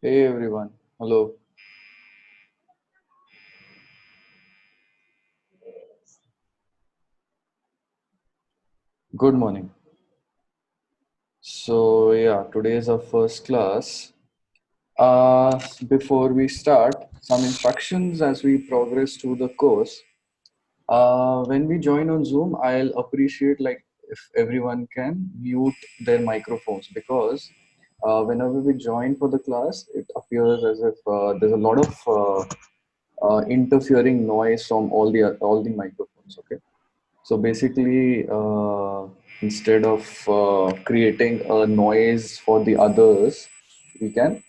Hey everyone, hello, good morning. Today is our first class. Before we start, some instructions as we progress through the course. When we join on Zoom, I'll appreciate like if everyone can mute their microphones because whenever we join for the class, it appears as if there's a lot of interfering noise from all the microphones. Okay. So basically, instead of creating a noise for the others, we can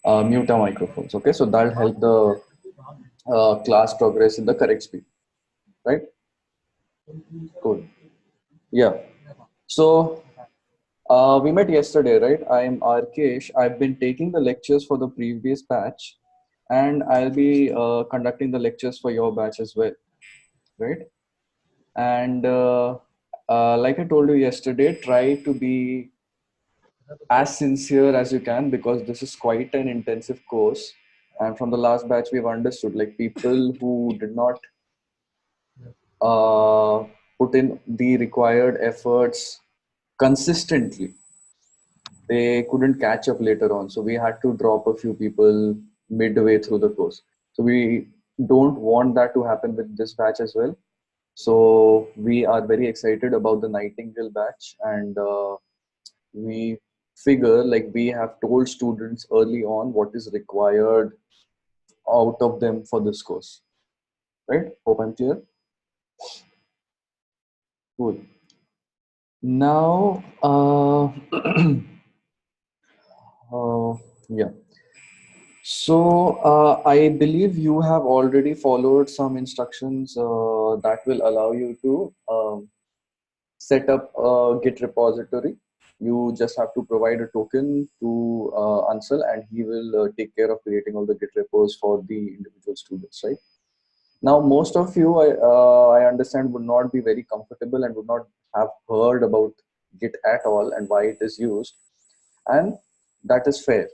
mute our microphones. Okay, so that'll help the class progress in the correct speed, right? Cool. Yeah. So we met yesterday, right? I am Arkesh. I've been taking the lectures for the previous batch, and I'll be conducting the lectures for your batch as well, right? And like I told you yesterday, try to be as sincere as you can because this is quite an intensive course. And from the last batch, we've understood like people who did not uh, put in the required efforts consistently, they couldn't catch up later on. So we had to drop a few people midway through the course. So we don't want that to happen with this batch as well. So we are very excited about the Nightingale batch, and we figure like we have told students early on what is required out of them for this course, right? Hope I'm clear. Cool. Now, uh, yeah. So I believe you have already followed some instructions that will allow you to set up a Git repository. You just have to provide a token to Ansel, and he will take care of creating all the Git repos for the individual students, right? Now, most of you, I understand, would not be very comfortable and would not have heard about Git at all and why it is used, and that is fair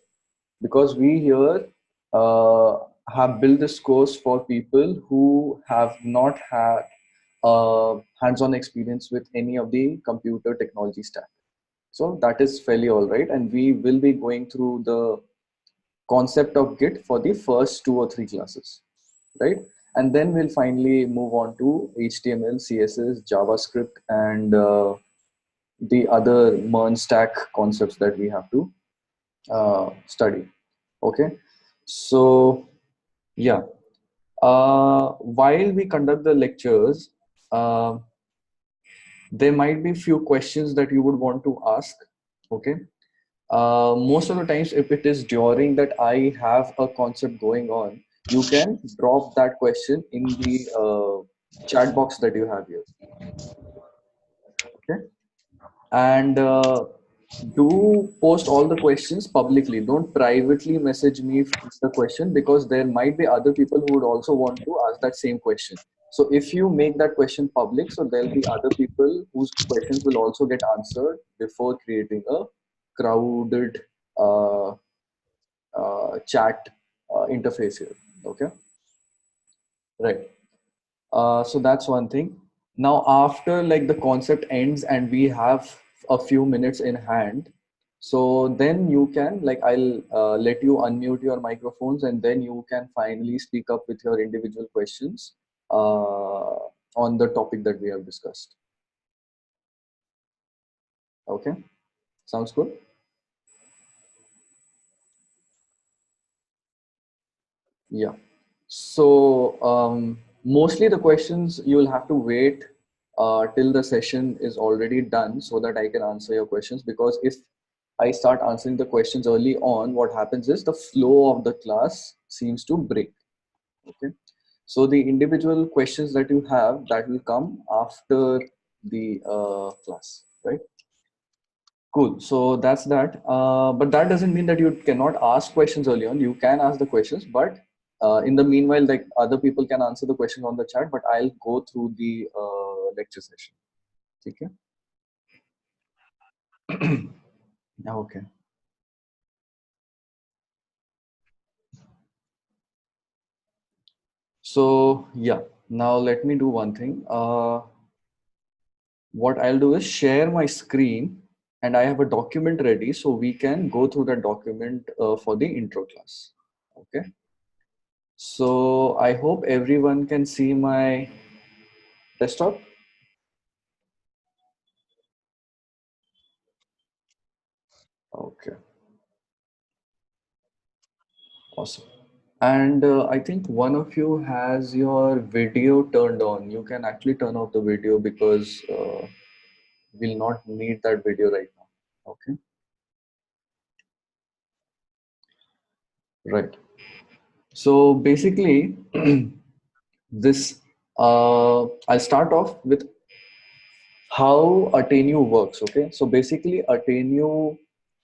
because we here uh, have built this course for people who have not had hands-on experience with any of the computer technology stack. So that is fairly all right, and we will be going through the concept of Git for the first 2 or 3 classes, right? And then we'll finally move on to HTML, CSS, JavaScript, and the other MERN stack concepts that we have to study. Okay, so yeah, while we conduct the lectures, uh, there might be few questions that you would want to ask. Okay, most of the times if it is during that I have a concept going on, you can drop that question in the chat box that you have here. Okay, and do post all the questions publicly. Don't privately message me with the question because there might be other people who would also want to ask that same question. So if you make that question public, so there'll be other people whose questions will also get answered before creating a crowded uh, chat interface here. Okay, right. So that's one thing. Now, after like the concept ends and we have a few minutes in hand, so then you can like I'll let you unmute your microphones and then you can finally speak up with your individual questions on the topic that we have discussed. Okay, sounds good. Yeah. So mostly the questions you'll have to wait till the session is already done so that I can answer your questions. Because if I start answering the questions early on, what happens is the flow of the class seems to break. Okay. So the individual questions that you have that will come after the class, right? Cool. So that's that. But that doesn't mean that you cannot ask questions early on. You can ask the questions, but in the meanwhile, like other people can answer the questions on the chat. But I'll go through the lecture session. Okay. Okay. So yeah, now let me do one thing. What I'll do is share my screen, and I have a document ready, so we can go through that document for the intro class. Okay. So I hope everyone can see my desktop. Okay, awesome. And I think one of you has your video turned on. You can actually turn off the video because we'll not need that video right now. Okay, right. So basically, this I'll start off with how Ateneo works. Okay, so basically, Ateneo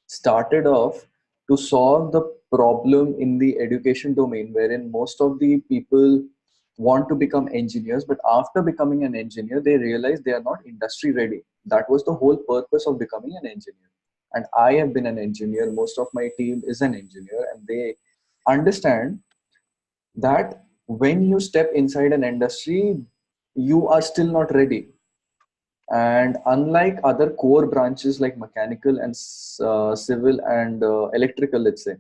started off to solve the problem in the education domain, wherein most of the people want to become engineers, but after becoming an engineer, they realize they are not industry ready. That was the whole purpose of becoming an engineer. And I have been an engineer, most of my team is an engineer, and they understand that when you step inside an industry, you are still not ready. And unlike other core branches like mechanical and civil and electrical, let's say,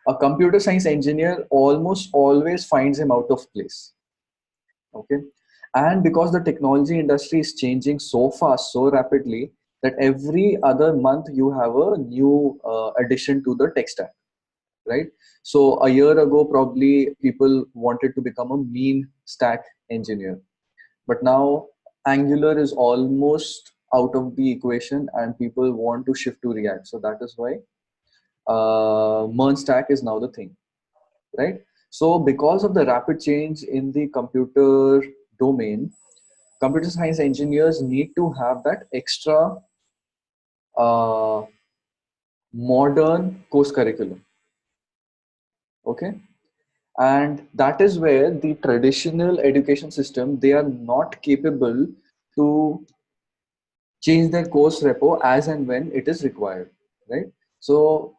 a computer science engineer almost always finds him out of place. Okay. And because the technology industry is changing so fast, so rapidly, that every other month you have a new addition to the tech stack, right? So a year ago, probably people wanted to become a mean stack engineer, but now Angular is almost out of the equation and people want to shift to React. So that is why Merge stack is now the thing, right? So because of the rapid change in the computer domain, computer science engineers need to have that extra uh, modern course curriculum. Okay. And that is where the traditional education system, they are not capable to change their course repo as and when it is required, right? So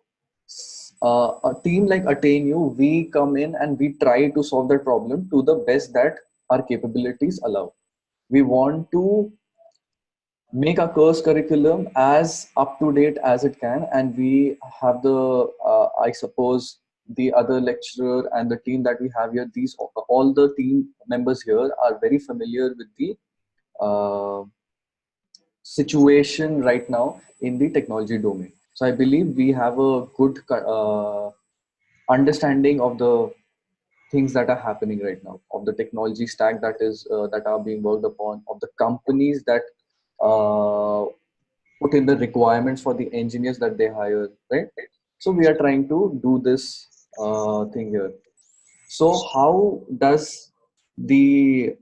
a team like Ateneo, we come in and we try to solve that problem to the best that our capabilities allow. We want to make our course curriculum as up to date as it can, and we have the I suppose the other lecturer and the team that we have here, these all the team members here are very familiar with the uh, situation right now in the technology domain. So I believe we have a good understanding of the things that are happening right now, of the technology stack that is that are being worked upon, of the companies that uh, put in the requirements for the engineers that they hire, right? So we are trying to do this thing here. So how does the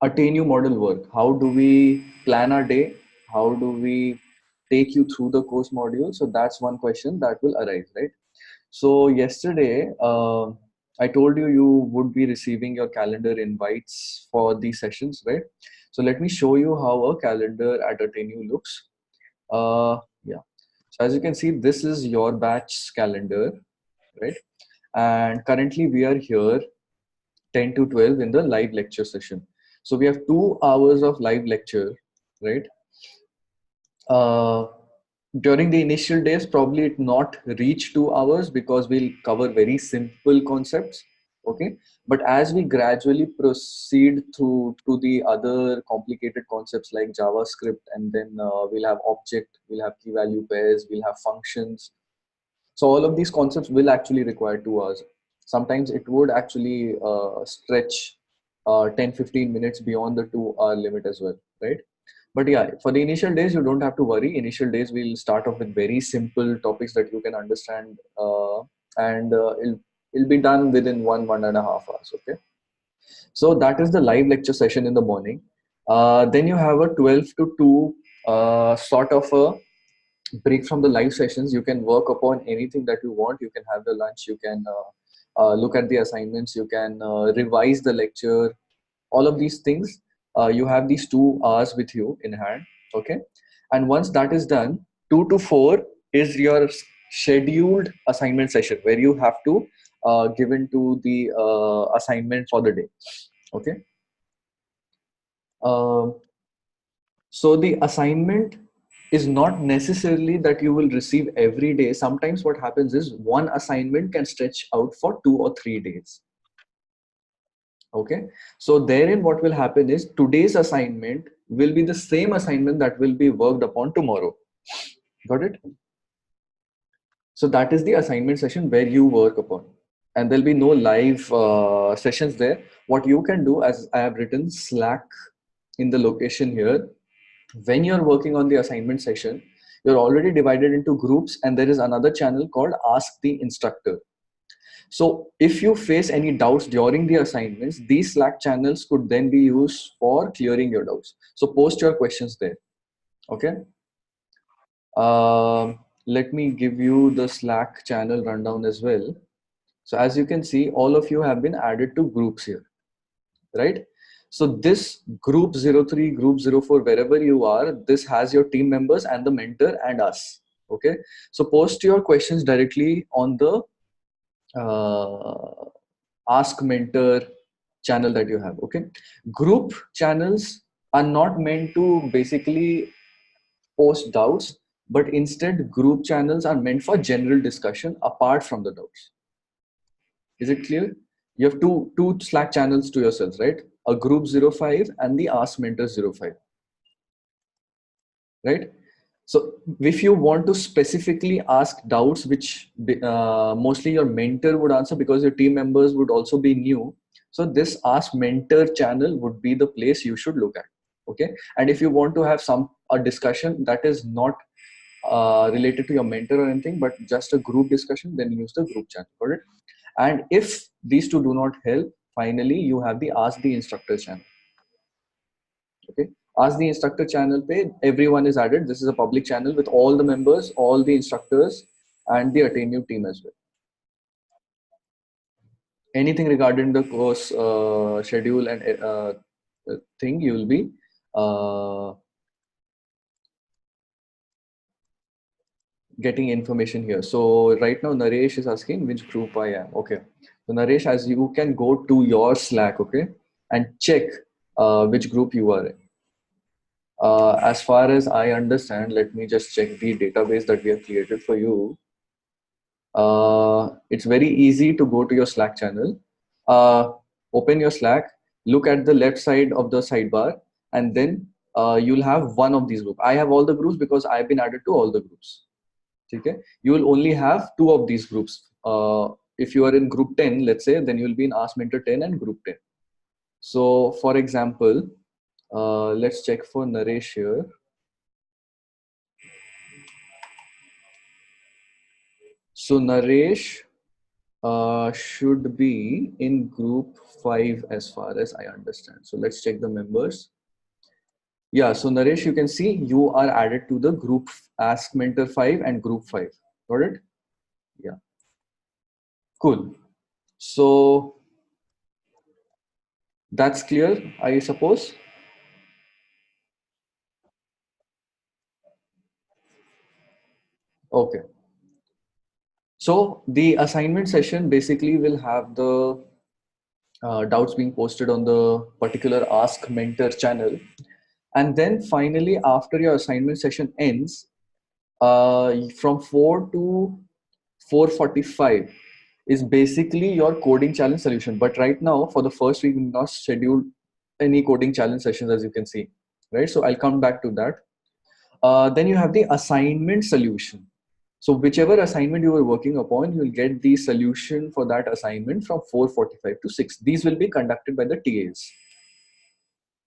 Ateneo model work? How do we plan our day? How do we take you through the course module? So that's one question that will arise, right? So yesterday, I told you you would be receiving your calendar invites for these sessions, right? So let me show you how a calendar at Ateneo looks. Yeah. So as you can see, this is your batch calendar, right? And currently we are here 10 to 12 in the live lecture session. So we have 2 hours of live lecture, right? Uh, During the initial days, probably it not reach 2 hours because we'll cover very simple concepts. Okay. But as we gradually proceed through to the other complicated concepts like JavaScript, and then we'll have object, we'll have key value pairs, we'll have functions, so all of these concepts will actually require 2 hours. Sometimes it would actually stretch 10-15 minutes beyond the 2 hour limit as well, right? But yeah, for the initial days, you don't have to worry. Initial days, we'll start off with very simple topics that you can understand, and it'll be done within 1.5 hours. Okay. So that is the live lecture session in the morning. Then you have a 12 to 2 sort of a break from the live sessions. You can work upon anything that you want. You can have the lunch, you can look at the assignments, you can revise the lecture, all of these things. You have these 2 hours with you in hand. Okay. And once that is done, 2 to 4 is your scheduled assignment session where you have to given to the assignment for the day. Okay. Uh, so the assignment is not necessarily that you will receive every day. Sometimes what happens is one assignment can stretch out for 2 or 3 days. Okay. So therein what will happen is today's assignment will be the same assignment that will be worked upon tomorrow. Got it? So that is the assignment session where you work upon, and there'll be no live sessions there. What you can do, as I have written Slack in the location here, when you're working on the assignment session, you're already divided into groups, and there is another channel called Ask the Instructor. So if you face any doubts during the assignments, these Slack channels could then be used for clearing your doubts. So post your questions there. Okay. Let me give you the Slack channel rundown as well. So as you can see, all of you have been added to groups here, right? So this group 03, group 04, wherever you are, this has your team members and the mentor and us. Okay. So post your questions directly on the Ask Mentor channel that you have. Okay. Group channels are not meant to basically post doubts, but instead group channels are meant for general discussion apart from the doubts. Is it clear? You have two Slack channels to yourselves, right? A group 05 and the Ask Mentor 05, right? So if you want to specifically ask doubts, which mostly your mentor would answer because your team members would also be new. So this Ask Mentor channel would be the place you should look at. Okay. And if you want to have a discussion that is not related to your mentor or anything, but just a group discussion, then use the group chat for it. And if these two do not help, finally you have the Ask the Instructor channel. Okay. Ask the Instructor channel page, everyone is added. This is a public channel with all the members, all the instructors, and the Attenue team as well. Anything regarding the course schedule and thing, you will be getting information here. So right now Naresh is asking which group I am. Okay. So Naresh, as you can go to your Slack, okay, and check which group you are in. As far as I understand, let me just check the database that we have created for you. It's very easy to go to your Slack channel. Open your Slack, look at the left side of the sidebar, and then you'll have one of these groups. I have all the groups because I've been added to all the groups. Okay. You will only have two of these groups. If you are in group 10, let's say, then you'll be in Ask Mentor 10 and group 10. So for example, let's check for Naresh here. So Naresh should be in group 5 as far as I understand. So let's check the members. Yeah, so Naresh, you can see you are added to the group Ask Mentor 5 and group 5. Got it? Yeah. Cool. So that's clear, I suppose. Okay. So the assignment session basically will have the doubts being posted on the particular Ask Mentor channel. And then finally, after your assignment session ends, from 4 to 4:45 is basically your coding challenge solution. But right now, for the first week, we've not scheduled any coding challenge sessions, as you can see, right? So I'll come back to that. Then you have the assignment solution. So whichever assignment you were working upon, you will get the solution for that assignment from 4:45 to 6. These will be conducted by the TAs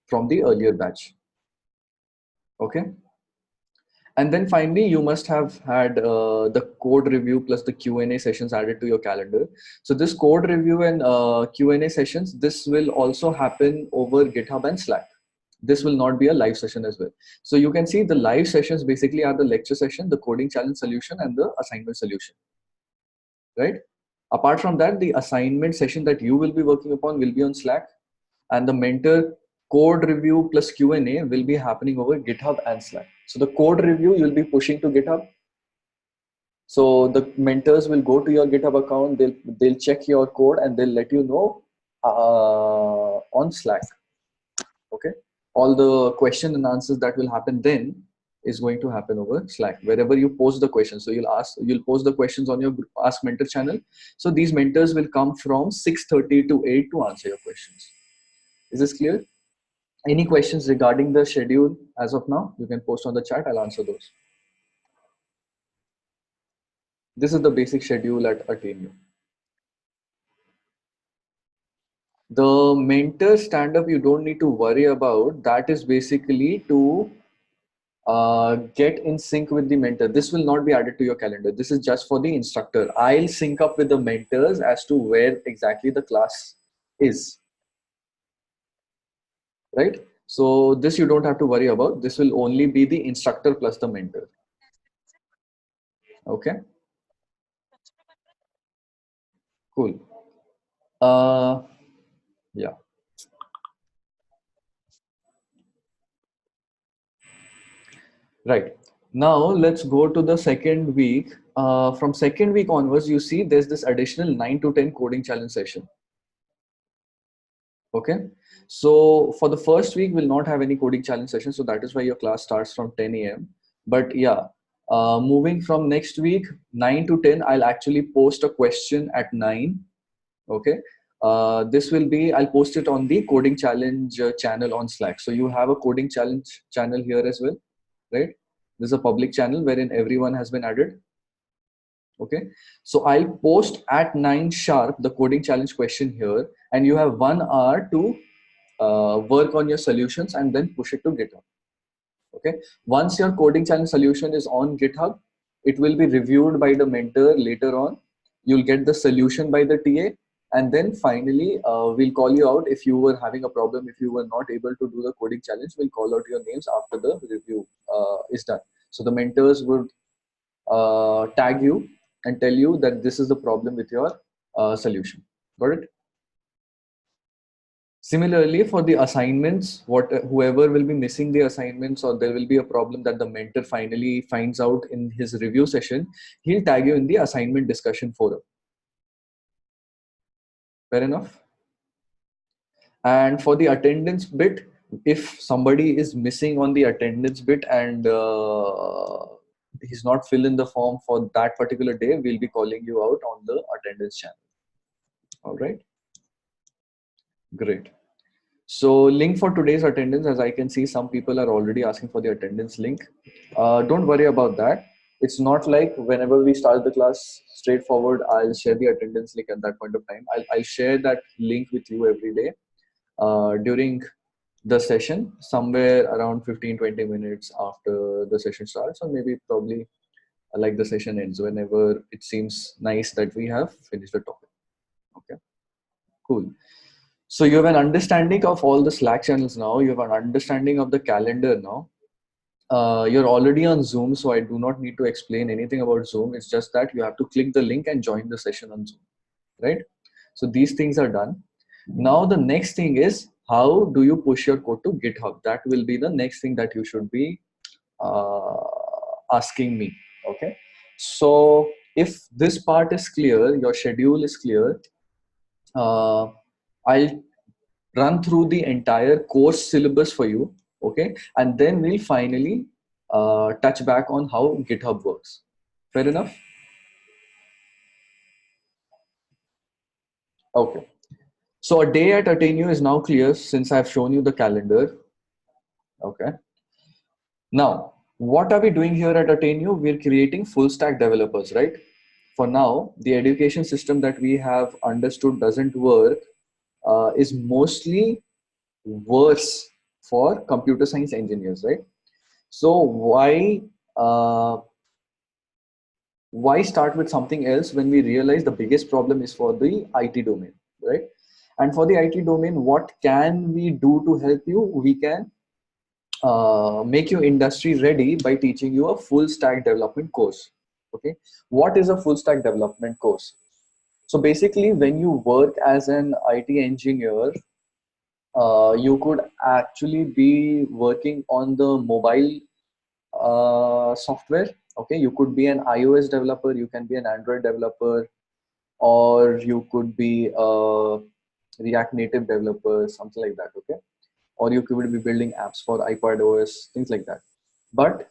from the earlier batch. Okay. And then finally, you must have had the code review plus the Q&A sessions added to your calendar. So this code review and Q&A sessions, this will also happen over GitHub and Slack. This will not be a live session as well. So you can see the live sessions basically are the lecture session, the coding challenge solution, and the assignment solution, right? Apart from that, the assignment session that you will be working upon will be on Slack, and the mentor code review plus Q&A will be happening over GitHub and Slack. So the code review you'll be pushing to GitHub, So the mentors will go to your GitHub account, they'll check your code, and they'll let you know on Slack. Okay, all the question and answers that will happen then is going to happen over Slack, wherever you post the questions. So you'll post the questions on your Ask Mentor channel. So these mentors will come from 6:30 to 8 to answer your questions. Is this clear? Any questions regarding the schedule as of now? You can post on the chat, I'll answer those. This is the basic schedule at Ateneo. The mentor stand up, you don't need to worry about. That is basically to get in sync with the mentor. This will not be added to your calendar. This is just for the instructor. I'll sync up with the mentors as to where exactly the class is, right? So this you don't have to worry about. This will only be the instructor plus the mentor. Okay, cool. Yeah. Right. Now let's go to the second week. From second week onwards, you see there's this additional 9 to 10 coding challenge session. Okay. So for the first week, we'll not have any coding challenge session. So that is why your class starts from 10 a.m. But yeah, moving from next week, 9 to 10, I'll actually post a question at 9. Okay. This will be, I'll post it on the coding challenge channel on Slack. So you have a coding challenge channel here as well, right? This is a public channel wherein everyone has been added. Okay, so I'll post at 9 sharp the coding challenge question here, and you have 1 hour to work on your solutions and then push it to GitHub. Okay, once your coding challenge solution is on GitHub, it will be reviewed by the mentor later on. You'll get the solution by the TA, and then finally we'll call you out if you were having a problem. If you were not able to do the coding challenge, we'll call out your names after the review is done. So the mentors would tag you and tell you that this is the problem with your solution. Got it? Similarly, for the assignments, whoever will be missing the assignments, or there will be a problem that the mentor finally finds out in his review session, he'll tag you in the assignment discussion forum. Fair enough? And for the attendance bit, if somebody is missing on the attendance bit and he's not filling the form for that particular day, we'll be calling you out on the attendance channel. All right, great. So link for today's attendance, as I can see, some people are already asking for the attendance link. Don't worry about that. It's not like whenever we start the class, straightforward, I'll share the attendance link at that point of time. I'll share that link with you every day during the session, somewhere around 15-20 minutes after the session starts, or maybe probably like the session ends, whenever it seems nice that we have finished the topic. Okay, cool. So you have an understanding of all the Slack channels now. You have an understanding of the calendar now. You're already on Zoom, so I do not need to explain anything about Zoom. It's just that you have to click the link and join the session on Zoom, right? So these things are done. Now the next thing is, how do you push your code to GitHub? That will be the next thing that you should be asking me. Okay. So if this part is clear, your schedule is clear, I'll run through the entire course syllabus for you. Okay, and then we'll finally touch back on how GitHub works. Fair enough? Okay, so a day at Ateneo is now clear since I've shown you the calendar. Okay, now what are we doing here at Ateneo? We're creating full stack developers, right? For now, the education system that we have understood doesn't work, is mostly worse for computer science engineers, right? So why start with something else when we realize the biggest problem is for the IT domain, right? And for the IT domain, what can we do to help you? We can make you industry ready by teaching you a full stack development course. Okay, what is a full stack development course? So basically, when you work as an IT engineer, you could actually be working on the mobile software, Okay, you could be an iOS developer, you can be an Android developer, or you could be a React Native developer, something like that. Okay, or you could be building apps for iPad OS, things like that. But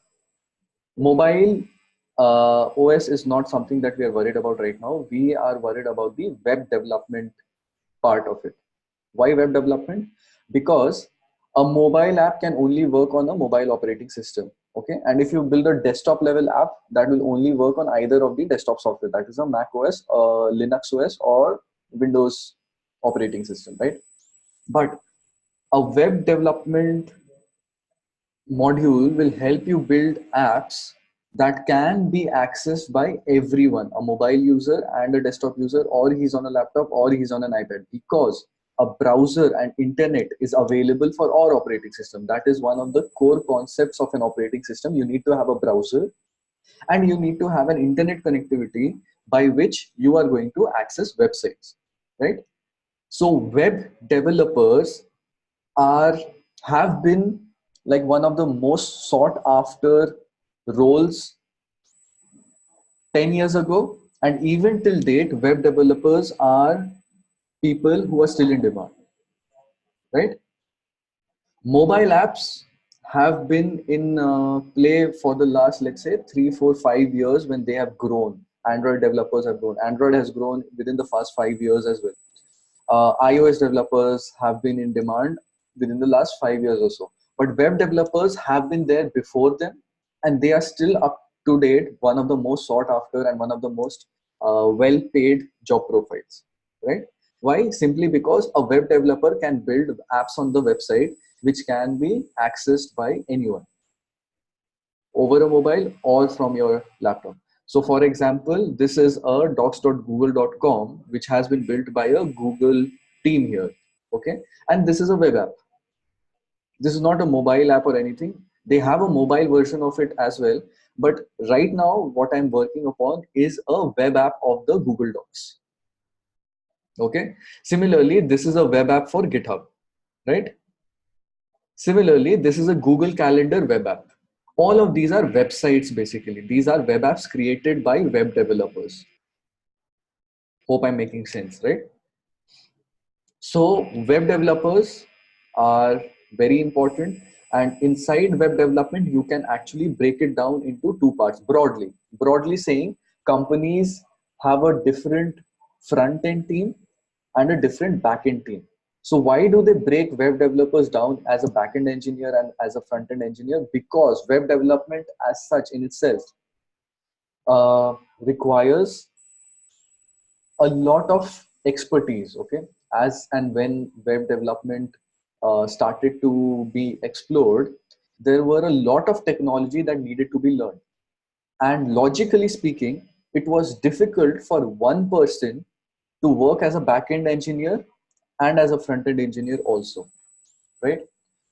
mobile OS is not something that we are worried about right now. We are worried about the web development part of it. Why web development? Because a mobile app can only work on a mobile operating system. Okay, and if you build a desktop level app, that will only work on either of the desktop software, that is a Mac OS, Linux OS, or Windows operating system, right? But a web development module will help you build apps that can be accessed by everyone, a mobile user and a desktop user, or he's on a laptop or he's on an iPad, because a browser and internet is available for all operating system. That is one of the core concepts of an operating system. You need to have a browser and you need to have an internet connectivity by which you are going to access websites, right? So web developers are have been like one of the most sought after roles 10 years ago, and even till date web developers are people who are still in demand, right? Mobile apps have been in play for the last, let's say, 3 4 5 years. When they have grown, Android developers have grown, Android has grown within the past 5 years as well. iOS developers have been in demand within the last 5 years or so. But web developers have been there before them, and they are still up to date, one of the most sought after and one of the most well paid job profiles, right? Why? Simply because a web developer can build apps on the website which can be accessed by anyone over a mobile or from your laptop. So for example, this is a docs.google.com, which has been built by a Google team here. Okay. And this is a web app. This is not a mobile app or anything. They have a mobile version of it as well. But right now, what I'm working upon is a web app of the Google Docs. Okay. Similarly, this is a web app for GitHub, right? Similarly, this is a Google Calendar web app. All of these are websites basically. These are web apps created by web developers. Hope I'm making sense, right? So web developers are very important, and inside web development you can actually break it down into two parts broadly. Broadly saying, companies have a different front end team and a different back end team. So why do they break web developers down as a back end engineer and as a front end engineer? Because web development as such in itself requires a lot of expertise. Okay, as and when web development started to be explored, there were a lot of technology that needed to be learned, and logically speaking, it was difficult for one person to work as a back-end engineer and as a front-end engineer also, right?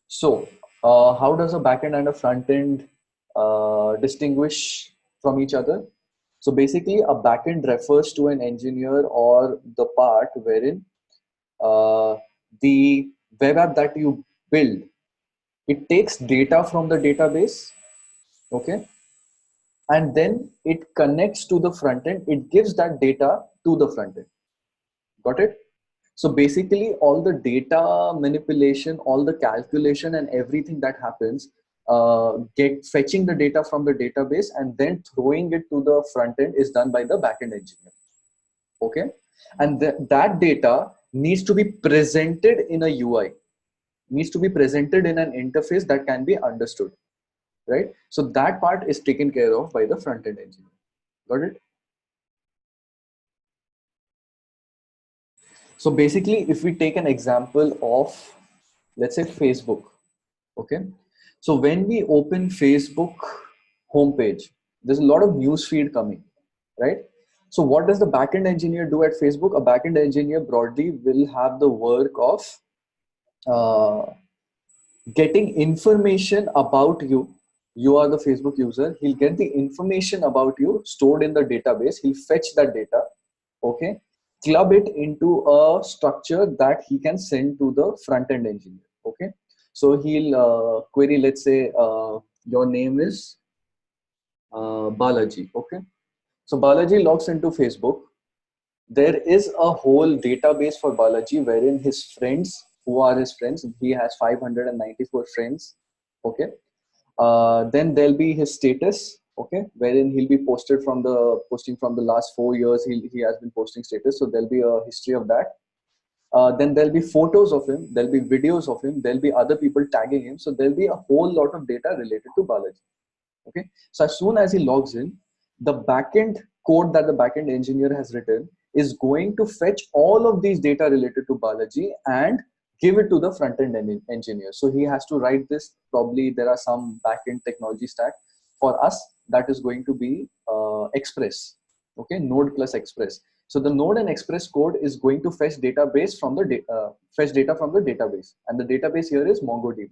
So how does a back-end and a front-end distinguish from each other? So basically, a backend refers to an engineer or the part wherein uh, the web app that you build, it takes data from the database, okay, and then it connects to the front end. It gives that data to the front end. Got it? So basically, all the data manipulation, all the calculation, and everything that happens, get fetching the data from the database and then throwing it to the front end is done by the backend engineer. Okay, and that data needs to be presented in a UI, needs to be presented in an interface that can be understood, right? So that part is taken care of by the front end engineer. Got it? So basically, if we take an example of, let's say, Facebook. Okay, so when we open Facebook homepage, there's a lot of news feed coming, right? So what does the backend engineer do at Facebook? A backend engineer broadly will have the work of uh, getting information about you. You are the Facebook user. He'll get the information about you stored in the database. He'll fetch that data, okay, club it into a structure that he can send to the front end engineer. Okay, so he'll query, let's say your name is Balaji. Okay, so Balaji logs into Facebook. There is a whole database for Balaji wherein his friends, who are his friends, he has 594 friends. Okay, then there'll be his status. Okay, wherein he'll be posting from the last 4 years. He has been posting status, so there'll be a history of that. Then there'll be photos of him, there'll be videos of him, there'll be other people tagging him, so there'll be a whole lot of data related to Balaji. Okay, so as soon as he logs in, the backend code that the backend engineer has written is going to fetch all of these data related to Balaji and give it to the front end engineer. So he has to write this. Probably there are some backend technology stack. For us, that is going to be Express. Okay, Node plus Express. So the Node and Express code is going to fetch database from the fetch data from the database, and the database here is MongoDB,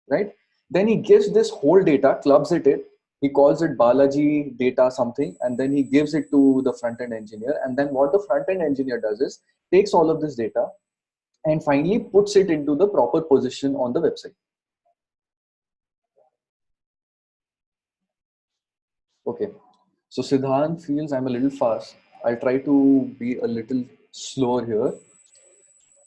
right? Then he gives this whole data, clubs it in, he calls it Balaji data something, and then he gives it to the front end engineer. And then what the front end engineer does is takes all of this data and finally puts it into the proper position on the website. Okay, so Siddharth feels I'm a little fast. I'll try to be a little slower here.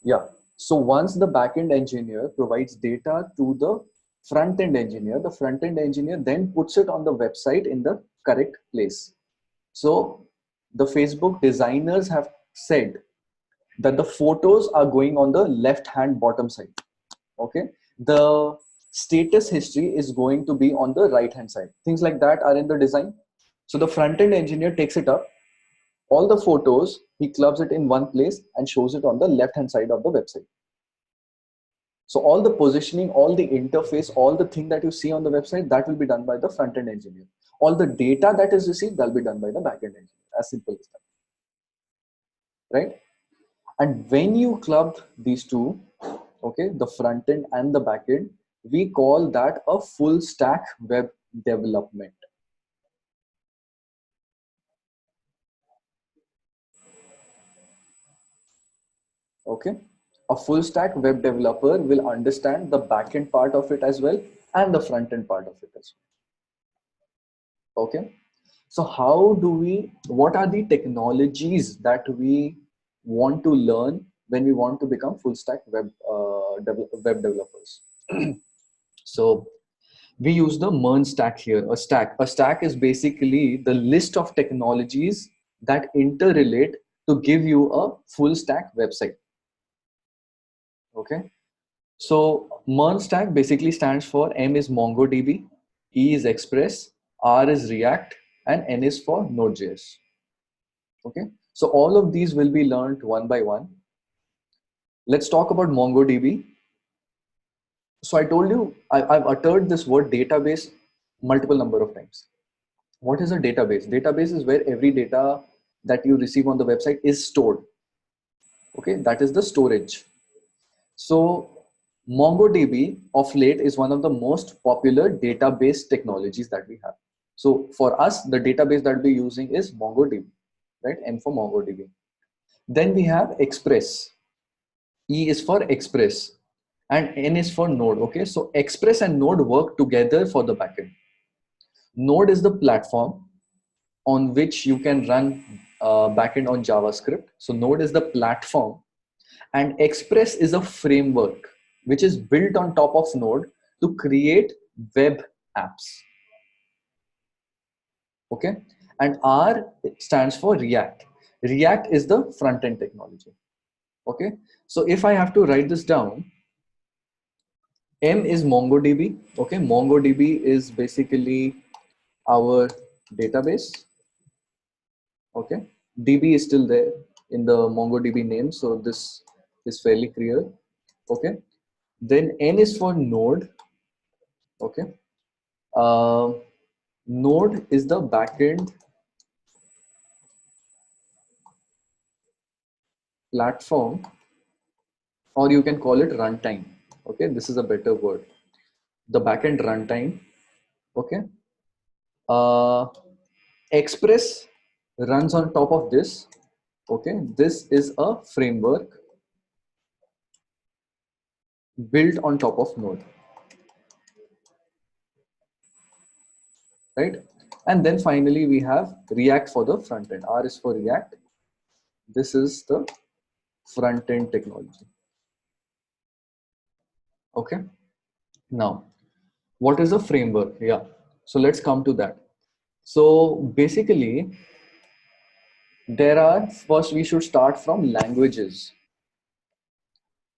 Yeah. So once the backend engineer provides data to the front end engineer, the front end engineer then puts it on the website in the correct place. So the Facebook designers have said that the photos are going on the left hand bottom side. Okay. The status history is going to be on the right hand side. Things like that are in the design. So the front end engineer takes it up, all the photos, he clubs it in one place and shows it on the left hand side of the website. So all the positioning, all the interface, all the thing that you see on the website, that will be done by the front end engineer. All the data that is received, that'll be done by the back end engineer. As simple as that, right? And when you club these two, okay, the front end and the back end, we call that a full stack web development. Okay, a full stack web developer will understand the back end part of it as well and the front end part of it as well. Okay, so how do we, what are the technologies that we want to learn when we want to become full stack web developers? So we use the MERN stack here. A stack is basically the list of technologies that interrelate to give you a full stack website. Okay, so MERN stack basically stands for M is MongoDB, E is Express, R is React, and N is for Node.js. Okay, so all of these will be learned one by one. Let's talk about MongoDB. So I told you I've uttered this word database multiple number of times. What is a database? Database is where every data that you receive on the website is stored. Okay, that is the storage. So MongoDB of late is one of the most popular database technologies that we have. So for us, the database that we're using is MongoDB, right? M for MongoDB. Then we have Express. E is for Express and N is for Node. Okay, so Express and Node work together for the backend. Node is the platform on which you can run backend on JavaScript. So Node is the platform, and Express is a framework which is built on top of Node to create web apps. Okay, and R stands for React. React is the front end technology. Okay, so if I have to write this down, M is MongoDB. Okay, MongoDB is basically our database. Okay, DB is still there in the MongoDB name, so this is fairly clear. Okay, then N is for Node. Okay, Node is the backend platform, or you can call it runtime. Okay, this is a better word. The backend runtime. Okay, uh, Express runs on top of this. Okay, this is a framework built on top of Node. right? And then finally we have React for the front end. R is for React. This is the front end technology. Okay. Now, what is a framework? Yeah. So let's come to that. So basically, first we should start from languages.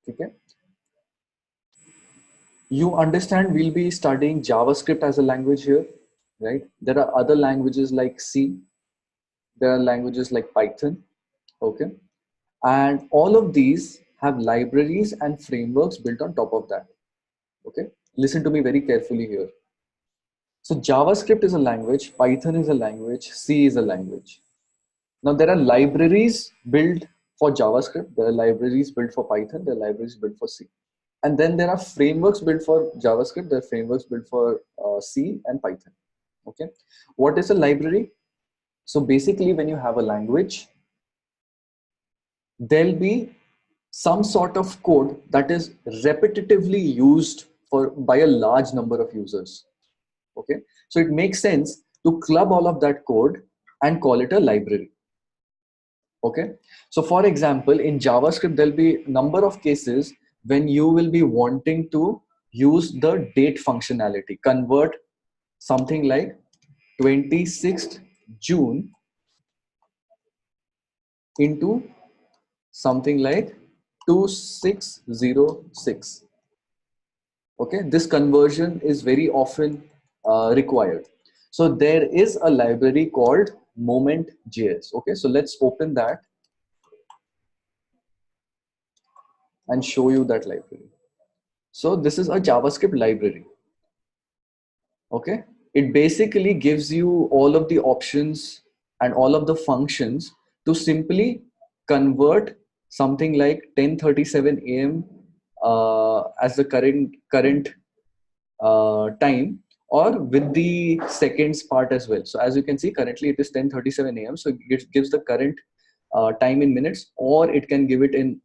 Okay. You understand we'll be studying JavaScript as a language here, right? There are other languages like C, there are languages like Python, okay? And all of these have libraries and frameworks built on top of that, okay? Listen to me very carefully here. So JavaScript is a language, Python is a language, C is a language. Now there are libraries built for JavaScript, there are libraries built for Python, there are libraries built for C. And then there are frameworks built for JavaScript, there are frameworks built for C and Python. Okay. What is a library? So basically when you have a language, there'll be some sort of code that is repetitively used by a large number of users. Okay. So it makes sense to club all of that code and call it a library. Okay. So for example, in JavaScript, there'll be a number of cases when you will be wanting to use the date functionality, convert something like 26th June into something like 2606. Okay, this conversion is very often required. So there is a library called Moment.js. Okay, so let's open that and show you that library. So this is a JavaScript library. Okay, it basically gives you all of the options and all of the functions to simply convert something like 10:37 a.m. As the current time, or with the seconds part as well. So as you can see, currently it is 10:37 a.m. So it gives the current time in minutes, or it can give it in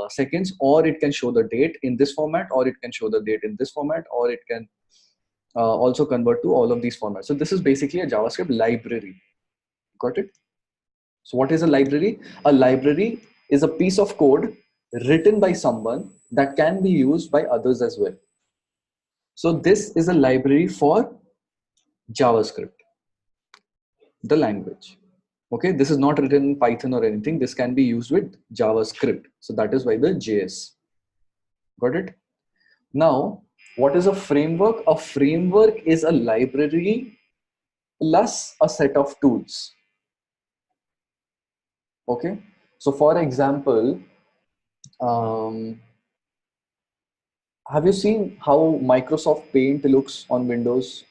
seconds, or it can show the date in this format, or it can show the date in this format, or it can also convert to all of these formats. So this is basically a JavaScript library. Got it? So what is a library? A library is a piece of code written by someone that can be used by others as well. So this is a library for JavaScript, the language. Okay, this is not written in Python or anything. This can be used with JavaScript. So that is why the JS. Got it? Now, what is a framework? A framework is a library plus a set of tools. Okay, so for example, have you seen how Microsoft Paint looks on Windows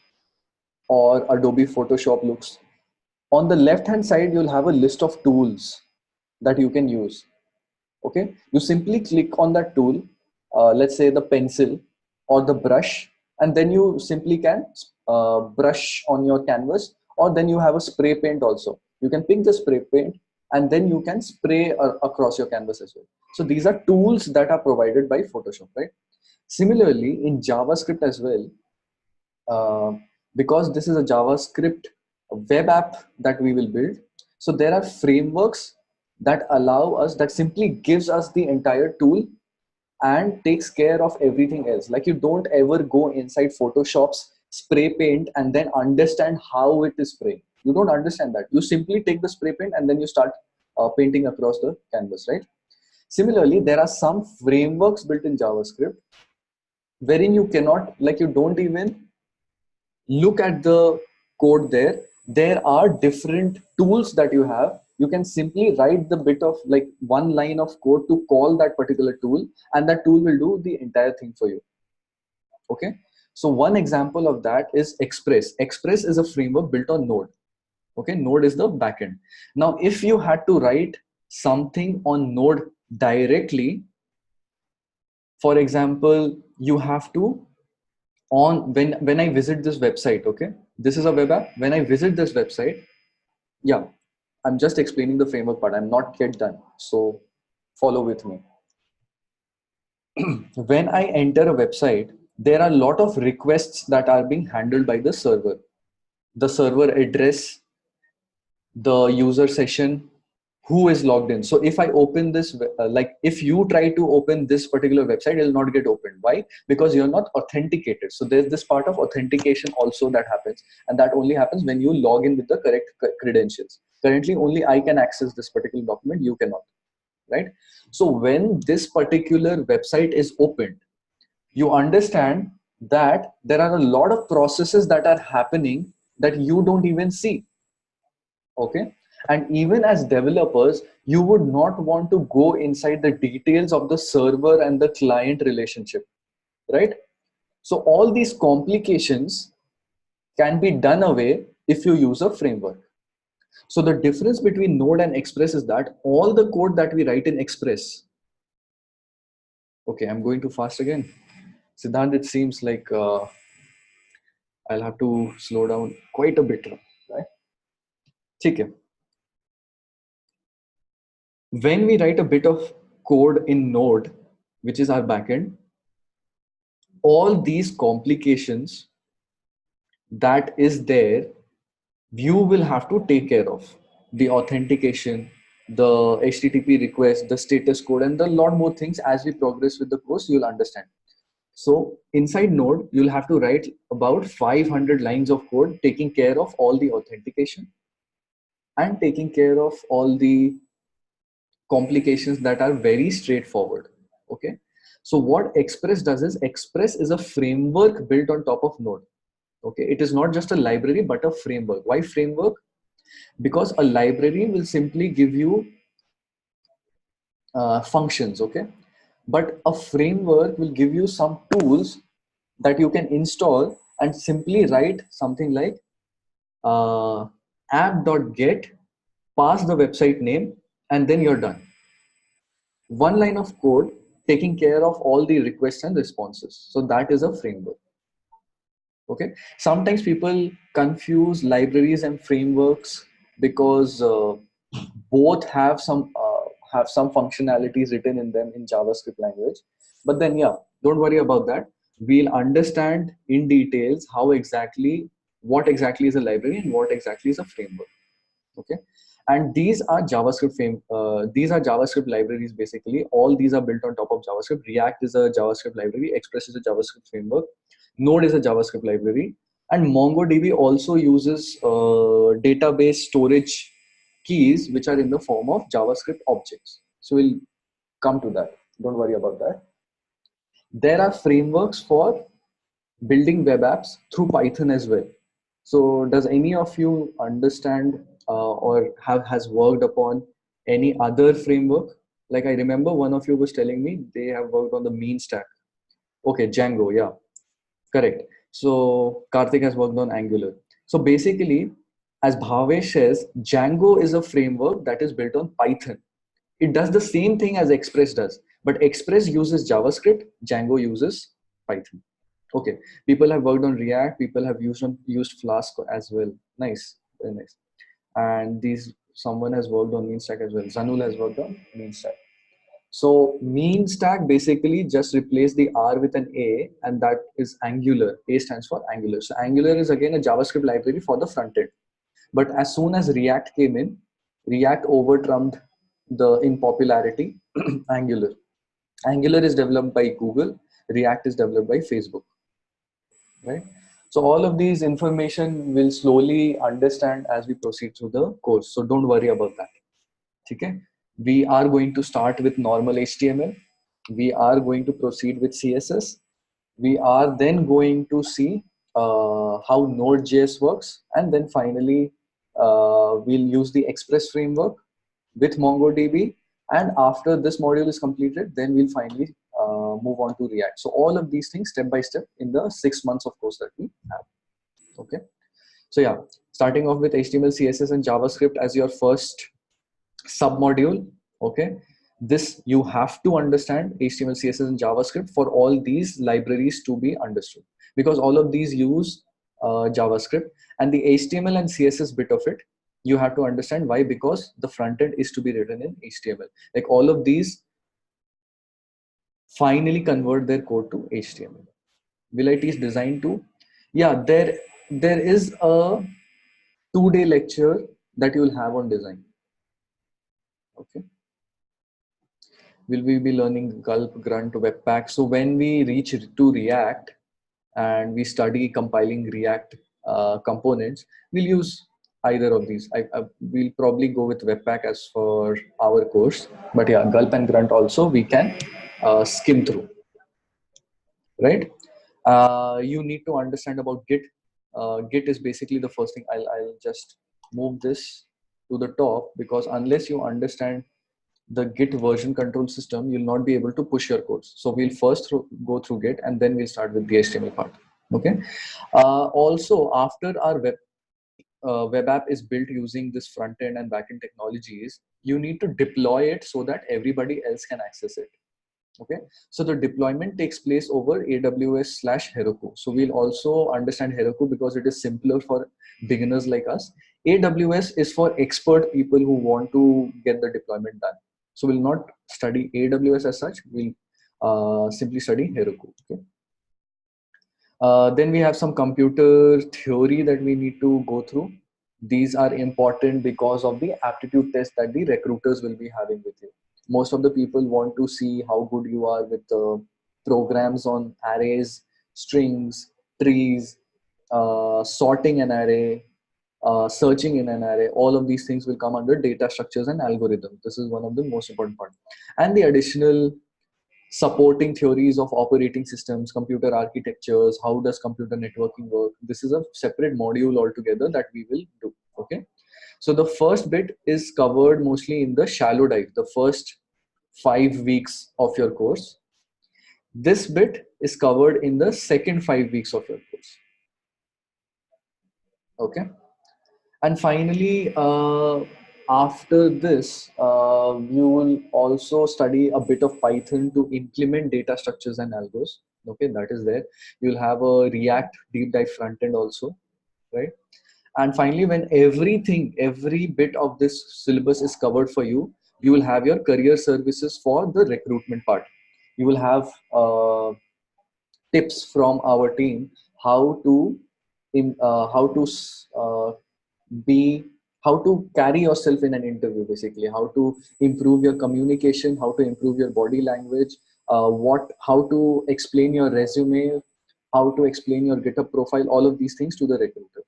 or Adobe Photoshop looks? On the left hand side, you'll have a list of tools that you can use. Okay, you simply click on that tool, let's say the pencil or the brush, and then you simply can brush on your canvas, or then you have a spray paint also. You can pick the spray paint and then you can spray across your canvas as well. So these are tools that are provided by Photoshop, right? Similarly, in JavaScript as well, uh, because this is a JavaScript web app that we will build. So there are frameworks that allow us, that simply gives us the entire tool and takes care of everything else. Like you don't ever go inside Photoshop's spray paint and then understand how it is spraying. You don't understand that. You simply take the spray paint and then you start painting across the canvas, right? Similarly, there are some frameworks built in JavaScript wherein you cannot, like you don't even look at the code there. There are different tools that you have. You can simply write the bit of like one line of code to call that particular tool, and that tool will do the entire thing for you. Okay, so one example of that is Express. Express is a framework built on Node. Okay, Node is the backend. Now if you had to write something on Node directly, for example, you have to, on when I visit this website, okay, this is a web app. When I visit this website, yeah, I'm just explaining the framework part, I'm not yet done, so follow with me. When I enter a website, there are a lot of requests that are being handled by the server. the server address, the user session, who is logged in. So if I open this, like if you try to open this particular website, it will not get opened. Why? Because you're not authenticated. So there's this part of authentication also that happens, and that only happens when you log in with the correct credentials. Currently, only I can access this particular document, you cannot, right? So when this particular website is opened, you understand that there are a lot of processes that are happening that you don't even see. Okay, and even as developers, you would not want to go inside the details of the server and the client relationship, right? So all these complications can be done away if you use a framework. So the difference between Node and Express is that all the code that we write in Express, okay, I'm going too fast again, Siddhant, it seems like I'll have to slow down quite a bit, right? Okay. When we write a bit of code in Node, which is our backend, all these complications that is there, you will have to take care of the authentication, the HTTP request, the status code, and a lot more things. As we progress with the course, you'll understand. So inside Node, you'll have to write about 500 lines of code taking care of all the authentication and taking care of all the complications that are very straightforward. Okay, so what Express does is, Express is a framework built on top of Node. Okay, it is not just a library but a framework. Why framework? Because a library will simply give you functions, okay, but a framework will give you some tools that you can install and simply write something like app.get, pass the website name, and then you're done. One line of code taking care of all the requests and responses. So that is a framework. Okay, sometimes people confuse libraries and frameworks because both have some functionalities written in them in JavaScript language. But then yeah, don't worry about that. We'll understand in details how exactly, what exactly is a library and what exactly is a framework. Okay, and these are JavaScript libraries. Basically all these are built on top of JavaScript. React is a JavaScript library, Express is a JavaScript framework, Node is a JavaScript library, and MongoDB also uses database storage keys which are in the form of JavaScript objects. So we'll come to that, don't worry about that. There are frameworks for building web apps through Python as well. So does any of you understand or has worked upon any other framework? Like I remember one of you was telling me they have worked on the mean stack. Okay, Django, yeah, correct. So Karthik has worked on Angular. So basically, as Bhavesh says, Django is a framework that is built on Python. It does the same thing as Express does, but Express uses JavaScript, Django uses Python. Okay, people have worked on React, people have used Flask as well. Nice, very nice. And these someone has worked on MeanStack as well. Zanul has worked on MeanStack. So MeanStack basically just replace the R with an A, and that is Angular. A stands for Angular. So Angular is again a JavaScript library for the front end. But as soon as React came in, React overtrumped the in popularity Angular. Angular is developed by Google. React is developed by Facebook, right? So all of these information will slowly understand as we proceed through the course. So don't worry about that. Okay? We are going to start with normal HTML. We are going to proceed with CSS. We are then going to see how Node.js works. And then finally, we'll use the Express framework with MongoDB. And after this module is completed, then we'll finally move on to React. So all of these things step by step in the 6 months of course that we have. Okay. So yeah, starting off with HTML, CSS, and JavaScript as your first submodule. Okay, this you have to understand HTML, CSS, and JavaScript for all these libraries to be understood, because all of these use JavaScript, and the HTML and CSS bit of it you have to understand. Why? Because the front end is to be written in HTML. Like all of these finally convert their code to HTML. Will I teach design too? Yeah, there is a 2-day lecture that you will have on design. Okay. Will we be learning Gulp, Grunt, Webpack? So when we reach to React and we study compiling React components, we'll use either of these. We'll probably go with Webpack as for our course, but yeah, Gulp and Grunt also we can skim through, right? You need to understand about Git. Git is basically the first thing. I'll just move this to the top, because unless you understand the Git version control system, you'll not be able to push your codes. So we'll first go through Git, and then we'll start with the HTML part. Okay. Also, after our web app is built using this front end and back end technologies, you need to deploy it so that everybody else can access it. Okay, so the deployment takes place over AWS/Heroku. So we'll also understand Heroku because it is simpler for beginners like us. AWS is for expert people who want to get the deployment done. So we'll not study AWS as such. We'll simply study Heroku. Okay. Then we have some computer theory that we need to go through. These are important because of the aptitude test that the recruiters will be having with you. Most of the people want to see how good you are with programs on arrays, strings, trees, sorting an array, searching in an array. All of these things will come under data structures and algorithms. This is one of the most important part. And the additional supporting theories of operating systems, computer architectures, how does computer networking work. This is a separate module altogether that we will do. Okay. So the first bit is covered mostly in the shallow dive, the first 5 weeks of your course. This bit is covered in the second 5 weeks of your course. Okay. And finally, after this, you will also study a bit of Python to implement data structures and algos. Okay, that is there. You'll have a React deep dive front end also, right? And finally, when every bit of this syllabus is covered for you, you will have your career services for the recruitment part. You will have tips from our team how to uh, be how to carry yourself in an interview, basically how to improve your communication, how to improve your body language, how to explain your resume, how to explain your GitHub profile, all of these things to the recruiter.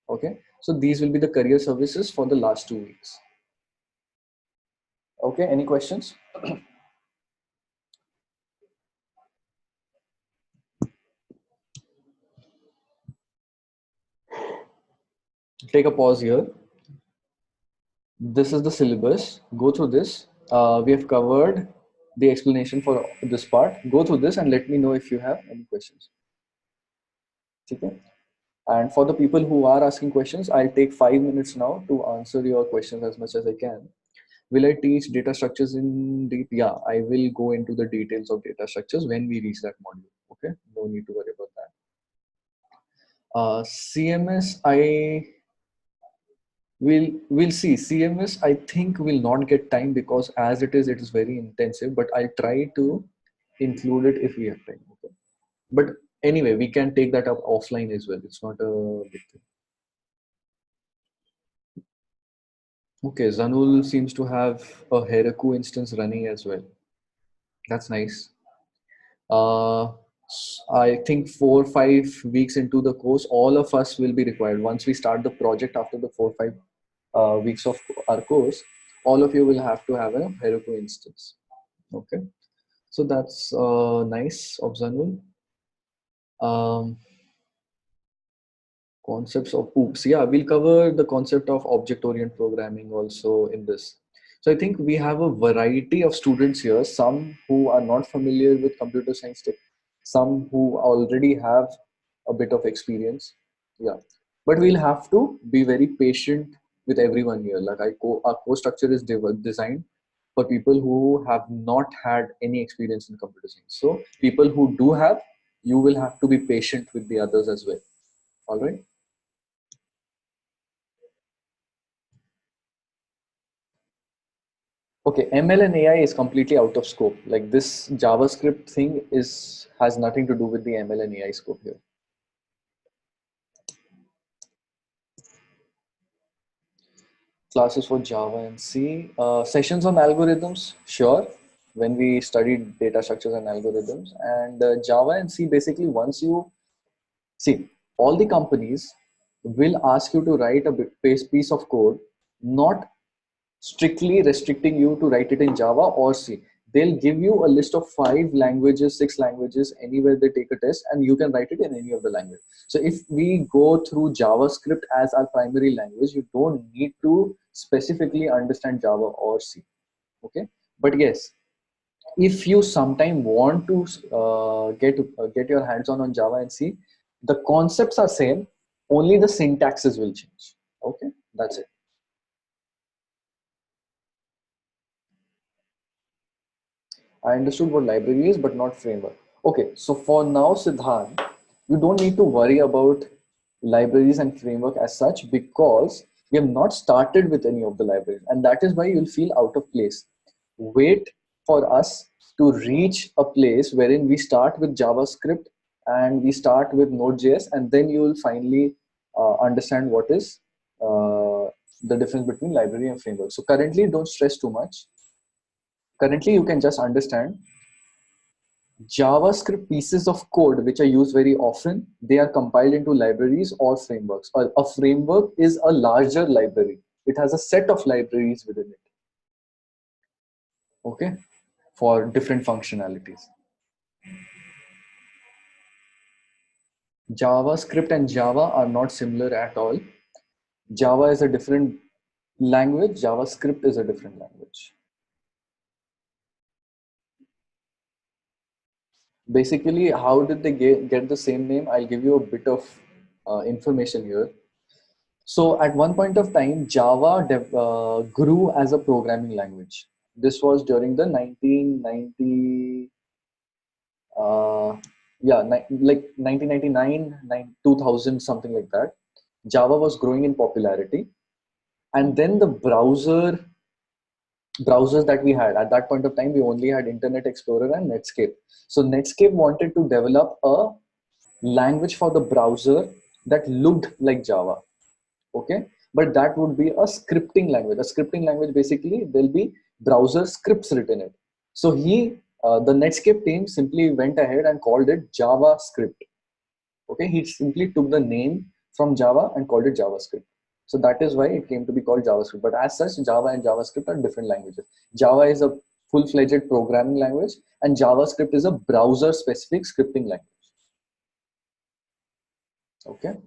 Okay, so these will be the career services for the last 2 weeks. Okay, any questions? Take a pause here. This is the syllabus. Go through this. We have covered the explanation for this part. Go through this and let me know if you have any questions. Okay. And for the people who are asking questions, I'll take 5 minutes now to answer your questions as much as I can. Will I teach data structures in deep? Yeah, I will go into the details of data structures when we reach that module. Okay, no need to worry about that. CMS, we'll see. CMS, I think will not get time because as it is very intensive. But I'll try to include it if we have time. Okay, but anyway, we can take that up offline as well. It's not a big thing. Okay, Zanul seems to have a Heroku instance running as well. That's nice. I think 4 or 5 weeks into the course, all of us will be required. Once we start the project after the 4 or 5 weeks of our course, all of you will have to have a Heroku instance. Okay, so that's nice of Zanul. Concepts of oops, yeah, we'll cover the concept of object-oriented programming also in this. So I think we have a variety of students here, some who are not familiar with computer science tech, some who already have a bit of experience. Yeah, but we'll have to be very patient with everyone here. Like our course structure is designed for people who have not had any experience in computer science. So people who do have, you will have to be patient with the others as well. All right. Okay, ML and AI is completely out of scope. Like this JavaScript thing has nothing to do with the ML and AI scope here. Classes for Java and C. Sessions on algorithms, sure. When we studied data structures and algorithms, and Java and C, basically, once you see, all the companies will ask you to write a piece of code, not strictly restricting you to write it in Java or C. They'll give you a list of 5 languages, 6 languages, anywhere they take a test, and you can write it in any of the language. So if we go through JavaScript as our primary language, you don't need to specifically understand Java or C. Okay, but yes, if you sometime want to get your hands on Java and C, the concepts are same, only the syntaxes will change. Okay, that's it. I understood what library is, but not framework. Okay, so for now, Siddhant, you don't need to worry about libraries and framework as such because we have not started with any of the libraries, and that is why you'll feel out of place. Wait for us to reach a place wherein we start with JavaScript and we start with Node.js, and then you will finally understand what is the difference between library and framework. So currently, don't stress too much. Currently, you can just understand JavaScript pieces of code which are used very often, they are compiled into libraries or frameworks. A framework is a larger library. It has a set of libraries within it, okay, for different functionalities. JavaScript and Java are not similar at all. Java is a different language, JavaScript is a different language. Basically, how did they get the same name? I'll give you a bit of information here. So at one point of time, Java grew as a programming language. This was during the 1990, uh, yeah, like 1999, 2000, something like that. Java was growing in popularity, and then the browsers that we had at that point of time, we only had Internet Explorer and Netscape. So Netscape wanted to develop a language for the browser that looked like Java. Okay, but that would be a scripting language. A scripting language, basically there'll be browser scripts written in it. So the Netscape team simply went ahead and called it JavaScript. Okay, he simply took the name from Java and called it JavaScript. So that is why it came to be called JavaScript. But as such, Java and JavaScript are different languages. Java is a full-fledged programming language, and JavaScript is a browser specific scripting language. Okay.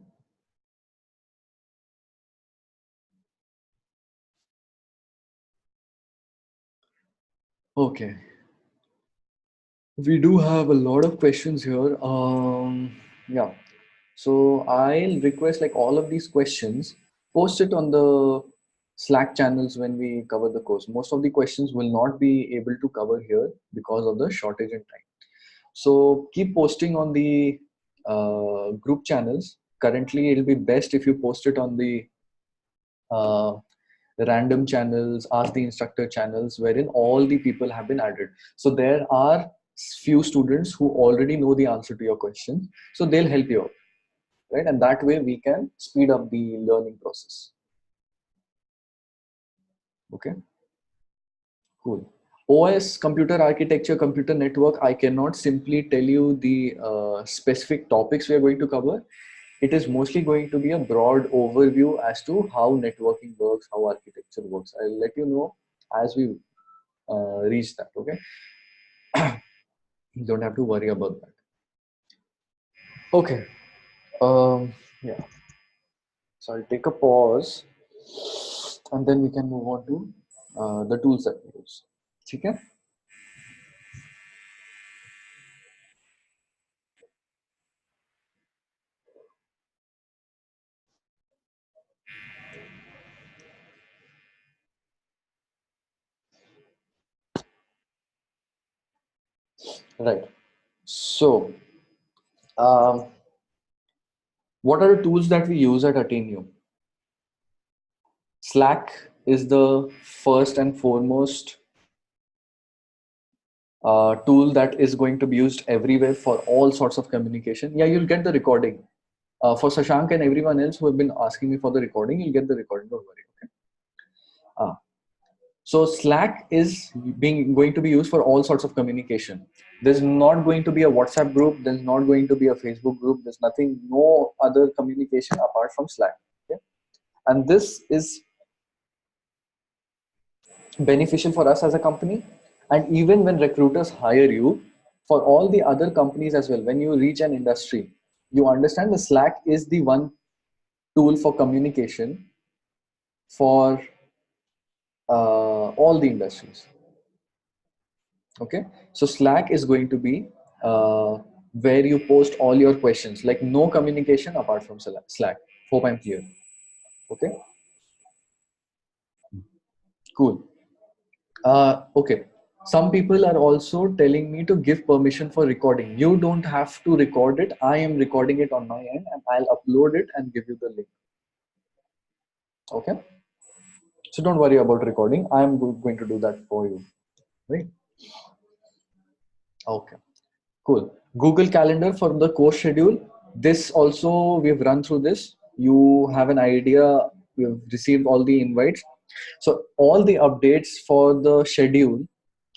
Okay, we do have a lot of questions here. Yeah, so I'll request, like, all of these questions, post it on the Slack channels when we cover the course. Most of the questions will not be able to cover here because of the shortage in time. So keep posting on the group channels. Currently, it'll be best if you post it on uh, the random channels, ask the instructor channels, wherein all the people have been added. So there are few students who already know the answer to your question, so they'll help you out, right? And that way we can speed up the learning process. Okay, cool. OS, computer architecture, computer network, I cannot simply tell you the specific topics we are going to cover. It is mostly going to be a broad overview as to how networking works, how architecture works. I'll let you know as we reach that. Okay, you don't have to worry about that. Okay, yeah. So I'll take a pause, and then we can move on to the tools that we use. Okay. Right. So, um, what are the tools that we use at Ateneo? Slack is the first and foremost tool that is going to be used everywhere for all sorts of communication. Yeah, you'll get the recording. For Sashank and everyone else who have been asking me for the recording, you'll get the recording. Don't worry. Okay. So Slack is being going to be used for all sorts of communication. There's not going to be a WhatsApp group. There's not going to be a Facebook group. There's nothing, no other communication apart from Slack. Okay? And this is beneficial for us as a company. And even when recruiters hire you, for all the other companies as well, when you reach an industry, you understand the Slack is the one tool for communication for all the industries. Okay, so Slack is going to be where you post all your questions, like no communication apart from Slack. Hope I'm clear. Okay, cool. Okay, some people are also telling me to give permission for recording. You don't have to record it. I am recording it on my end and I'll upload it and give you the link. Okay, so don't worry about recording. I'm going to do that for you, right? Okay. Cool. Google Calendar for the course schedule. This also, we've run through this. You have an idea. You've received all the invites. So all the updates for the schedule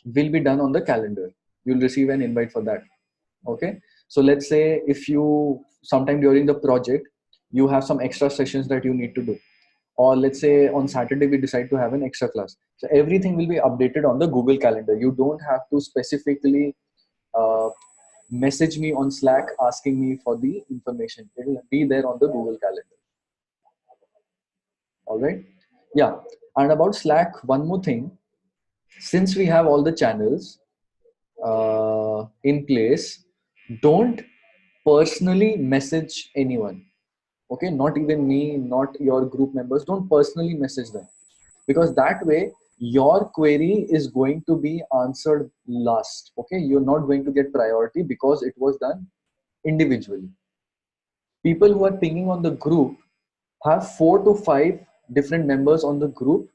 will be done on the calendar. You'll receive an invite for that. Okay. So let's say if you, sometime during the project, you have some extra sessions that you need to do. Or let's say on Saturday, we decide to have an extra class. So everything will be updated on the Google Calendar. You don't have to specifically uh, message me on Slack asking me for the information. It will be there on the Google Calendar. All right. Yeah. And about Slack, one more thing. Since we have all the channels in place, don't personally message anyone. Okay. Not even me, not your group members. Don't personally message them, because that way your query is going to be answered last. Okay. You're not going to get priority because it was done individually. People who are pinging on the group have 4 to 5 different members on the group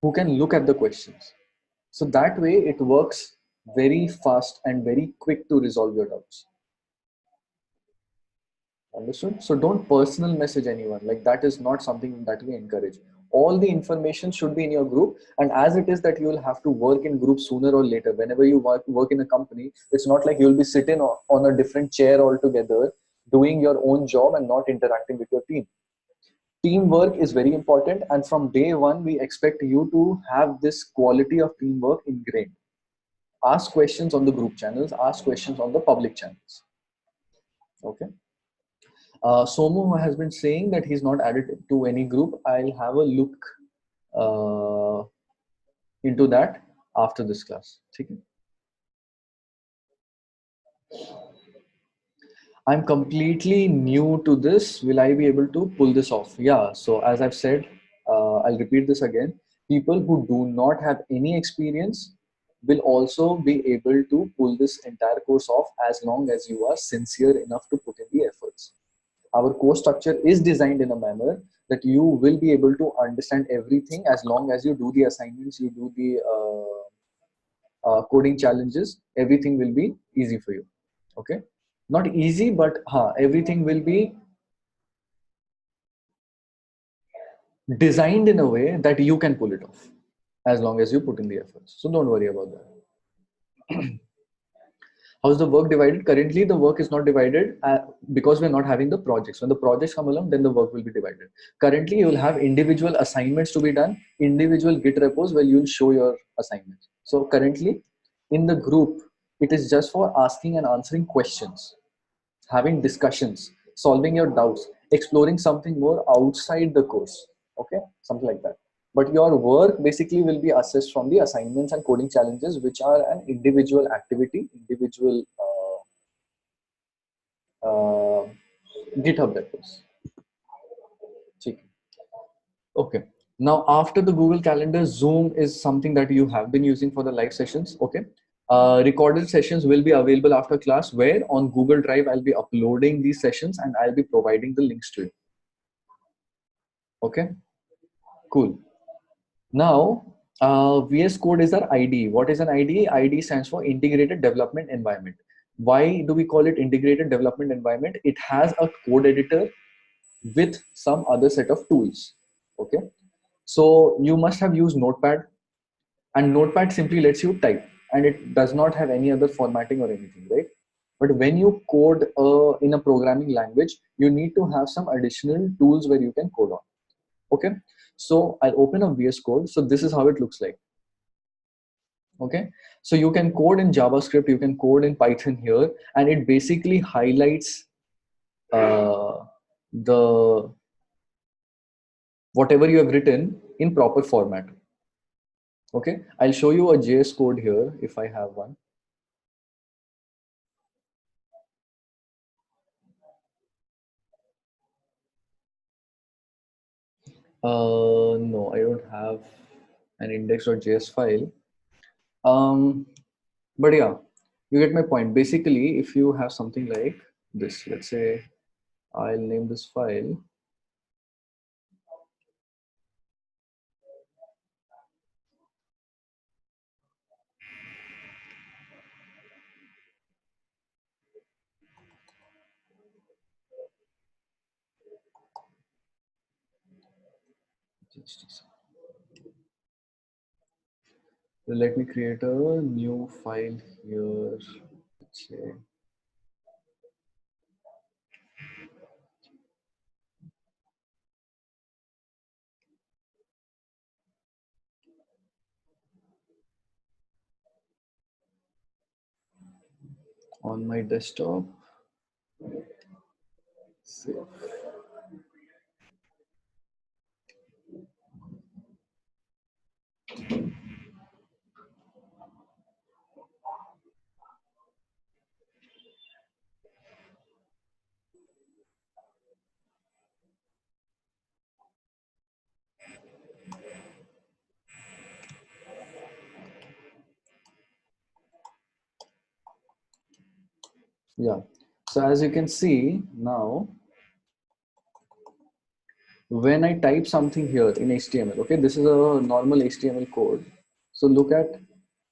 who can look at the questions. So that way it works very fast and very quick to resolve your doubts. Understood? So don't personal message anyone. Like, that is not something that we encourage. All the information should be in your group. And as it is that you will have to work in groups sooner or later, whenever you work in a company, it's not like you'll be sitting on a different chair altogether, doing your own job and not interacting with your team. Teamwork is very important, and from day one we expect you to have this quality of teamwork ingrained. Ask questions on the group channels, ask questions on the public channels. Okay. Somu has been saying that he's not added to any group. I'll have a look uh, into that after this class. Okay. I'm completely new to this. Will I be able to pull this off? Yeah. So as I've said, I'll repeat this again. People who do not have any experience will also be able to pull this entire course off as long as you are sincere enough to put in the efforts. Our course structure is designed in a manner that you will be able to understand everything as long as you do the assignments, you do the coding challenges. Everything will be easy for you. Okay, not easy, but everything will be designed in a way that you can pull it off as long as you put in the efforts. So don't worry about that. How's the work divided? Currently, the work is not divided because we're not having the projects. When the projects come along, then the work will be divided. Currently, you will have individual assignments to be done, individual Git repos where you'll show your assignments. So currently, in the group, it is just for asking and answering questions, having discussions, solving your doubts, exploring something more outside the course. Okay, something like that. But your work basically will be assessed from the assignments and coding challenges, which are an individual activity, individual uh, GitHub repos. Okay. Now, after the Google Calendar, Zoom is something that you have been using for the live sessions. Okay. Recorded sessions will be available after class, where on Google Drive, I'll be uploading these sessions and I'll be providing the links to you. Okay. Cool. Now, VS Code is our IDE. What is an IDE? IDE stands for Integrated Development Environment. Why do we call it Integrated Development Environment? It has a code editor with some other set of tools. Okay. So you must have used Notepad. And Notepad simply lets you type, and it does not have any other formatting or anything, right? But when you code in a programming language, you need to have some additional tools where you can code on. Okay, so I'll open up VS Code. So this is how it looks like. Okay, so you can code in JavaScript, you can code in Python here, and it basically highlights the whatever you have written in proper format. Okay, I'll show you a JS code here if I have one. No, I don't have an index.js file. But yeah, you get my point. Basically, if you have something like this, let's say I'll name this file. Just a second. So let me create a new file here. Let's say on my desktop. Save. Yeah. So as you can see now, when I type something here in HTML, okay, this is a normal HTML code. So look at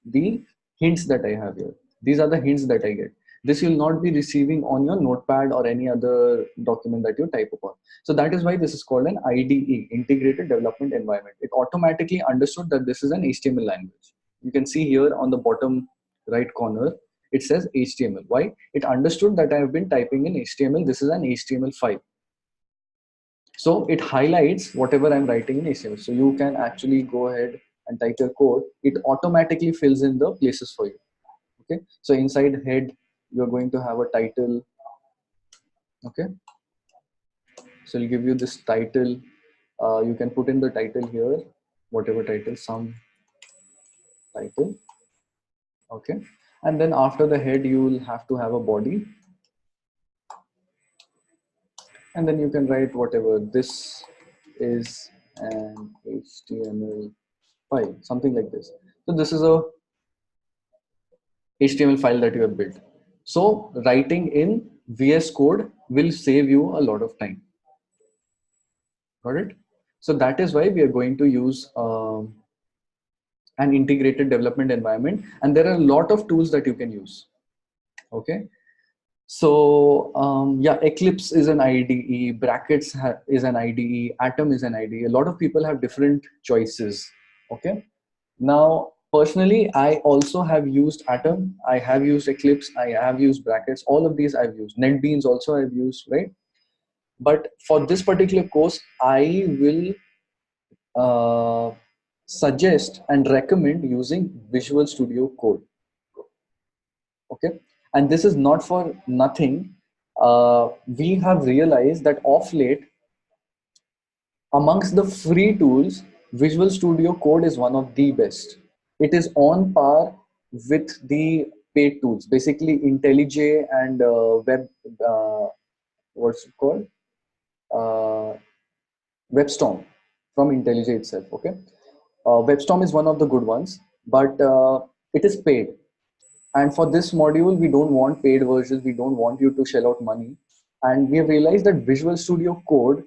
the hints that I have here. These are the hints that I get. This you'll not be receiving on your notepad or any other document that you type upon. So that is why this is called an IDE, Integrated Development Environment. It automatically understood that this is an HTML language. You can see here on the bottom right corner, it says HTML. Why? It understood that I have been typing in HTML. This is an HTML file. So it highlights whatever I'm writing in HTML. So you can actually go ahead and type your code. It automatically fills in the places for you. Okay. So inside head, you're going to have a title. Okay. So it'll give you this title. You can put in the title here, whatever title, some title. Okay. And then after the head, you will have to have a body. And then you can write whatever. This is an HTML file, something like this. So this is a HTML file that you have built. So writing in VS Code will save you a lot of time. Got it? So that is why we are going to use an integrated development environment, and there are a lot of tools that you can use. Okay. So yeah, Eclipse is an IDE, Brackets is an IDE, Atom is an IDE. A lot of people have different choices. Okay. Now, personally, I also have used Atom. I have used Eclipse. I have used Brackets. All of these I've used. NetBeans also I've used, right? But for this particular course, I will suggest and recommend using Visual Studio Code. Okay, and this is not for nothing. We have realized that of late, amongst the free tools, Visual Studio Code is one of the best. It is on par with the paid tools, basically IntelliJ and uh, what's it called? Uh, WebStorm from IntelliJ itself. Okay, WebStorm is one of the good ones, but it is paid. And for this module, we don't want paid versions. We don't want you to shell out money. And we have realized that Visual Studio Code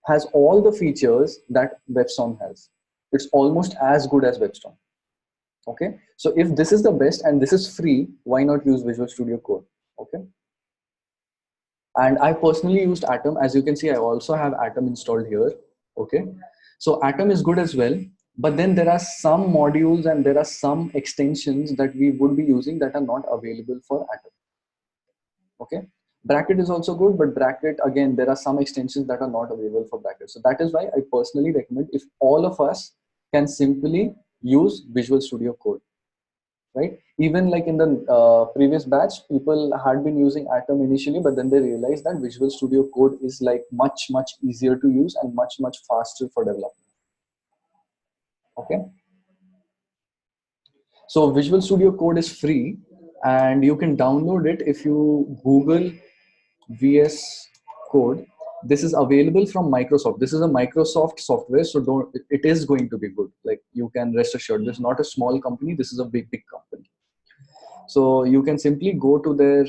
has all the features that WebStorm has. It's almost as good as WebStorm. Okay. So if this is the best and this is free, why not use Visual Studio Code? Okay. And I personally used Atom. As you can see, I also have Atom installed here. Okay. So Atom is good as well. But then there are some modules and there are some extensions that we would be using that are not available for Atom. Okay, Bracket is also good, but Bracket, again, there are some extensions that are not available for Bracket. So that is why I personally recommend, if all of us can simply use Visual Studio Code, right? Even like in the previous batch, people had been using Atom initially, but then they realized that Visual Studio Code is like much easier to use and much faster for development. Okay, so Visual Studio Code is free and you can download it if you Google VS Code. This is available from Microsoft. This is a Microsoft software, so don't, it is going to be good. Like, you can rest assured, this is not a small company, this is a big company. So you can simply go to their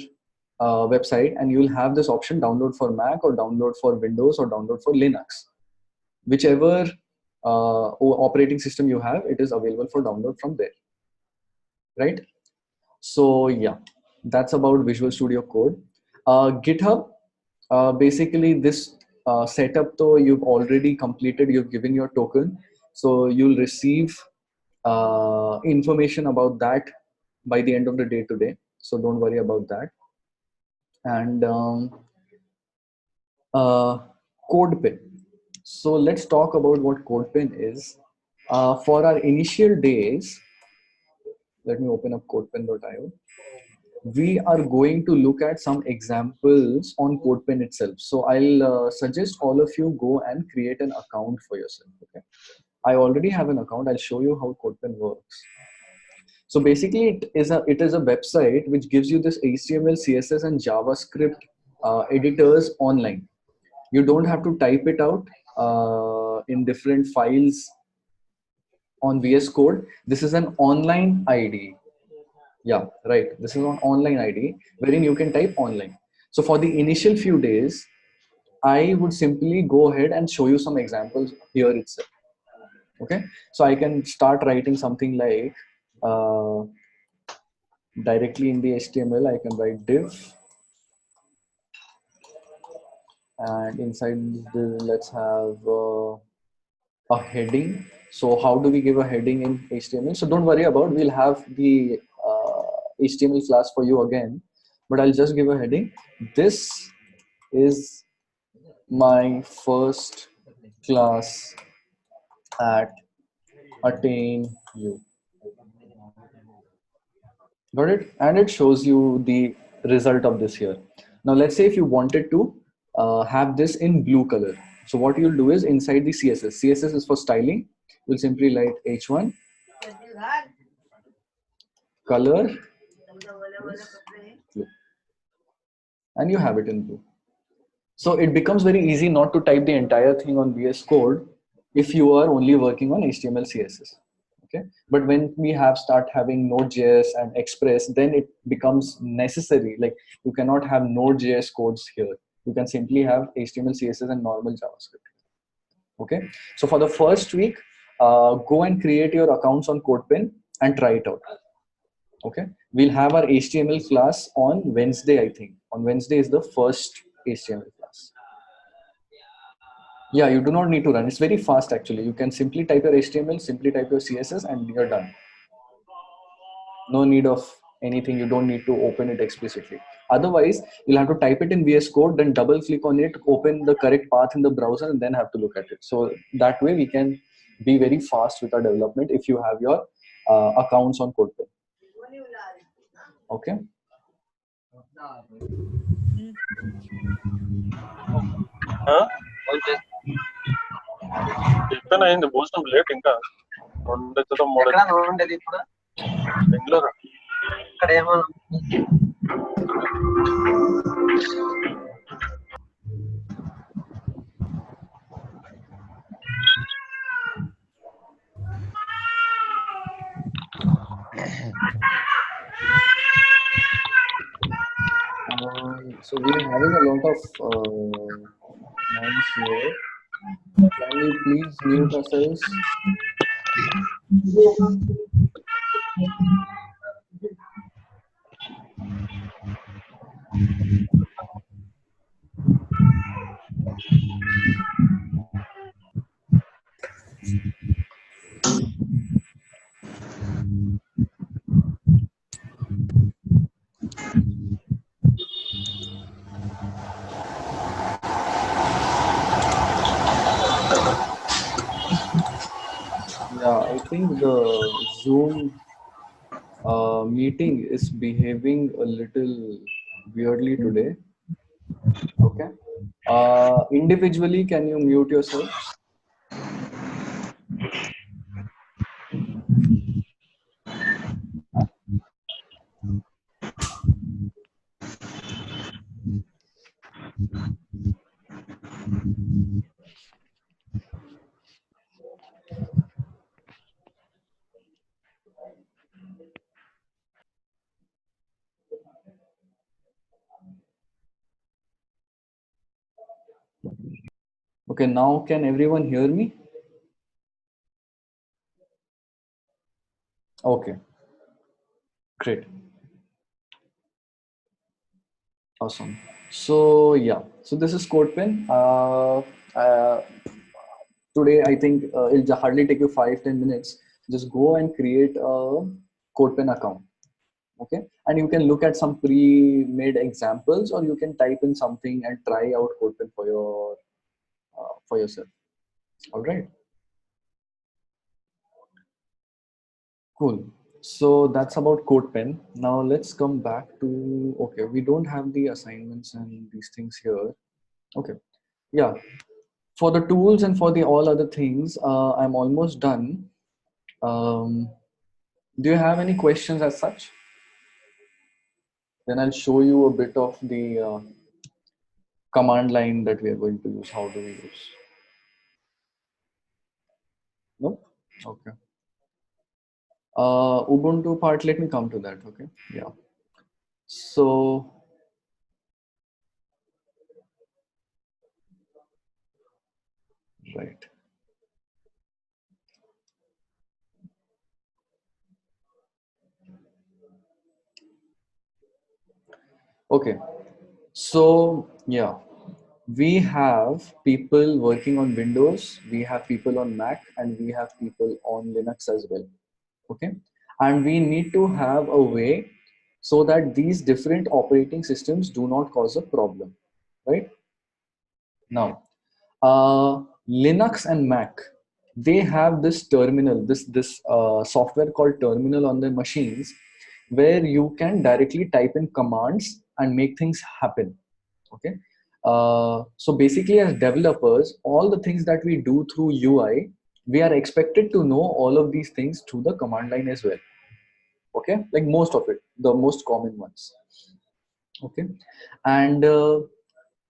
website and you'll have this option: download for Mac or download for Windows or download for Linux. Whichever operating system you have, it is available for download from there, right? So yeah, that's about Visual Studio Code. GitHub, basically this setup, though you've already completed, you've given your token, so you'll receive information about that by the end of the day today. So don't worry about that. And CodePen. So let's talk about what CodePen is. For our initial days, let me open up codepen.io. We are going to look at some examples on CodePen itself. So I'll suggest all of you go and create an account for yourself. Okay, I already have an account. I'll show you how CodePen works. So basically, it is a website which gives you this HTML, CSS, and JavaScript editors online. You don't have to type it out in different files on VS Code. This is an online IDE. Yeah, right. This is an online IDE wherein you can type online. So for the initial few days, I would simply go ahead and show you some examples here itself. Okay, so I can start writing something like directly in the HTML. I can write div, and inside the, let's have a heading. So how do we give a heading in HTML? So don't worry about, we'll have the HTML class for you again, but I'll just give a heading. This is my first class at Attain U. Got it? And it shows you the result of this here. Now let's say if you wanted to have this in blue color. So what you'll do is, inside the CSS, CSS is for styling. You'll simply write H1 color blue, and you have it in blue. So it becomes very easy not to type the entire thing on VS Code if you are only working on HTML, CSS. Okay, but when we start having Node.js and Express, then it becomes necessary. Like, you cannot have Node.js codes here. You can simply have HTML, CSS, and normal JavaScript. Okay, so for the first week, go and create your accounts on CodePen and try it out. Okay, we'll have our HTML class on Wednesday. I think on Wednesday is the first HTML class. Yeah, you do not need to run. It's very fast actually. You can simply type your HTML, simply type your CSS, and you're done. No need of anything. You don't need to open it explicitly. Otherwise, you'll have to type it in VS Code, then double click on it, open the correct path in the browser, and then have to look at it. So that way we can be very fast with our development if you have your accounts on CodePen. Okay. Tiffin అయింది, భోజనం late ఇంకా వండేదో ఉండేది ఇప్పుడు బెంగళూరు ఇక్కడ ఏమో So we are having a lot of noise here. Can we please mute ourselves? think the Zoom meeting is behaving a little weirdly today. Okay. Individually, can you mute yourselves? Okay, now can everyone hear me? Okay, great. Awesome. So yeah, so this is CodePen. Uh, Today, I think it'll hardly take you 5-10 minutes. Just go and create a CodePen account. Okay, and you can look at some pre-made examples, or you can type in something and try out CodePen for yourself. All right. Cool. So that's about CodePen. Now let's come back to, okay, we don't have the assignments and these things here. Okay. Yeah. For the tools and for the all other things, I'm almost done. Um, do you have any questions as such? Then I'll show you a bit of the command line that we are going to use. How do we use? No? Okay. Ubuntu part, let me come to that. Okay. Yeah. So, right. Okay. So, yeah, we have people working on Windows, we have people on Mac, and we have people on Linux as well. Okay. And we need to have a way so that these different operating systems do not cause a problem, right? Now, Linux and Mac, they have this terminal, this software called terminal on their machines, where you can directly type in commands and make things happen. Okay. So basically, as developers, all the things that we do through UI, we are expected to know all of these things through the command line as well. Okay, like most of it, the most common ones. Okay, and the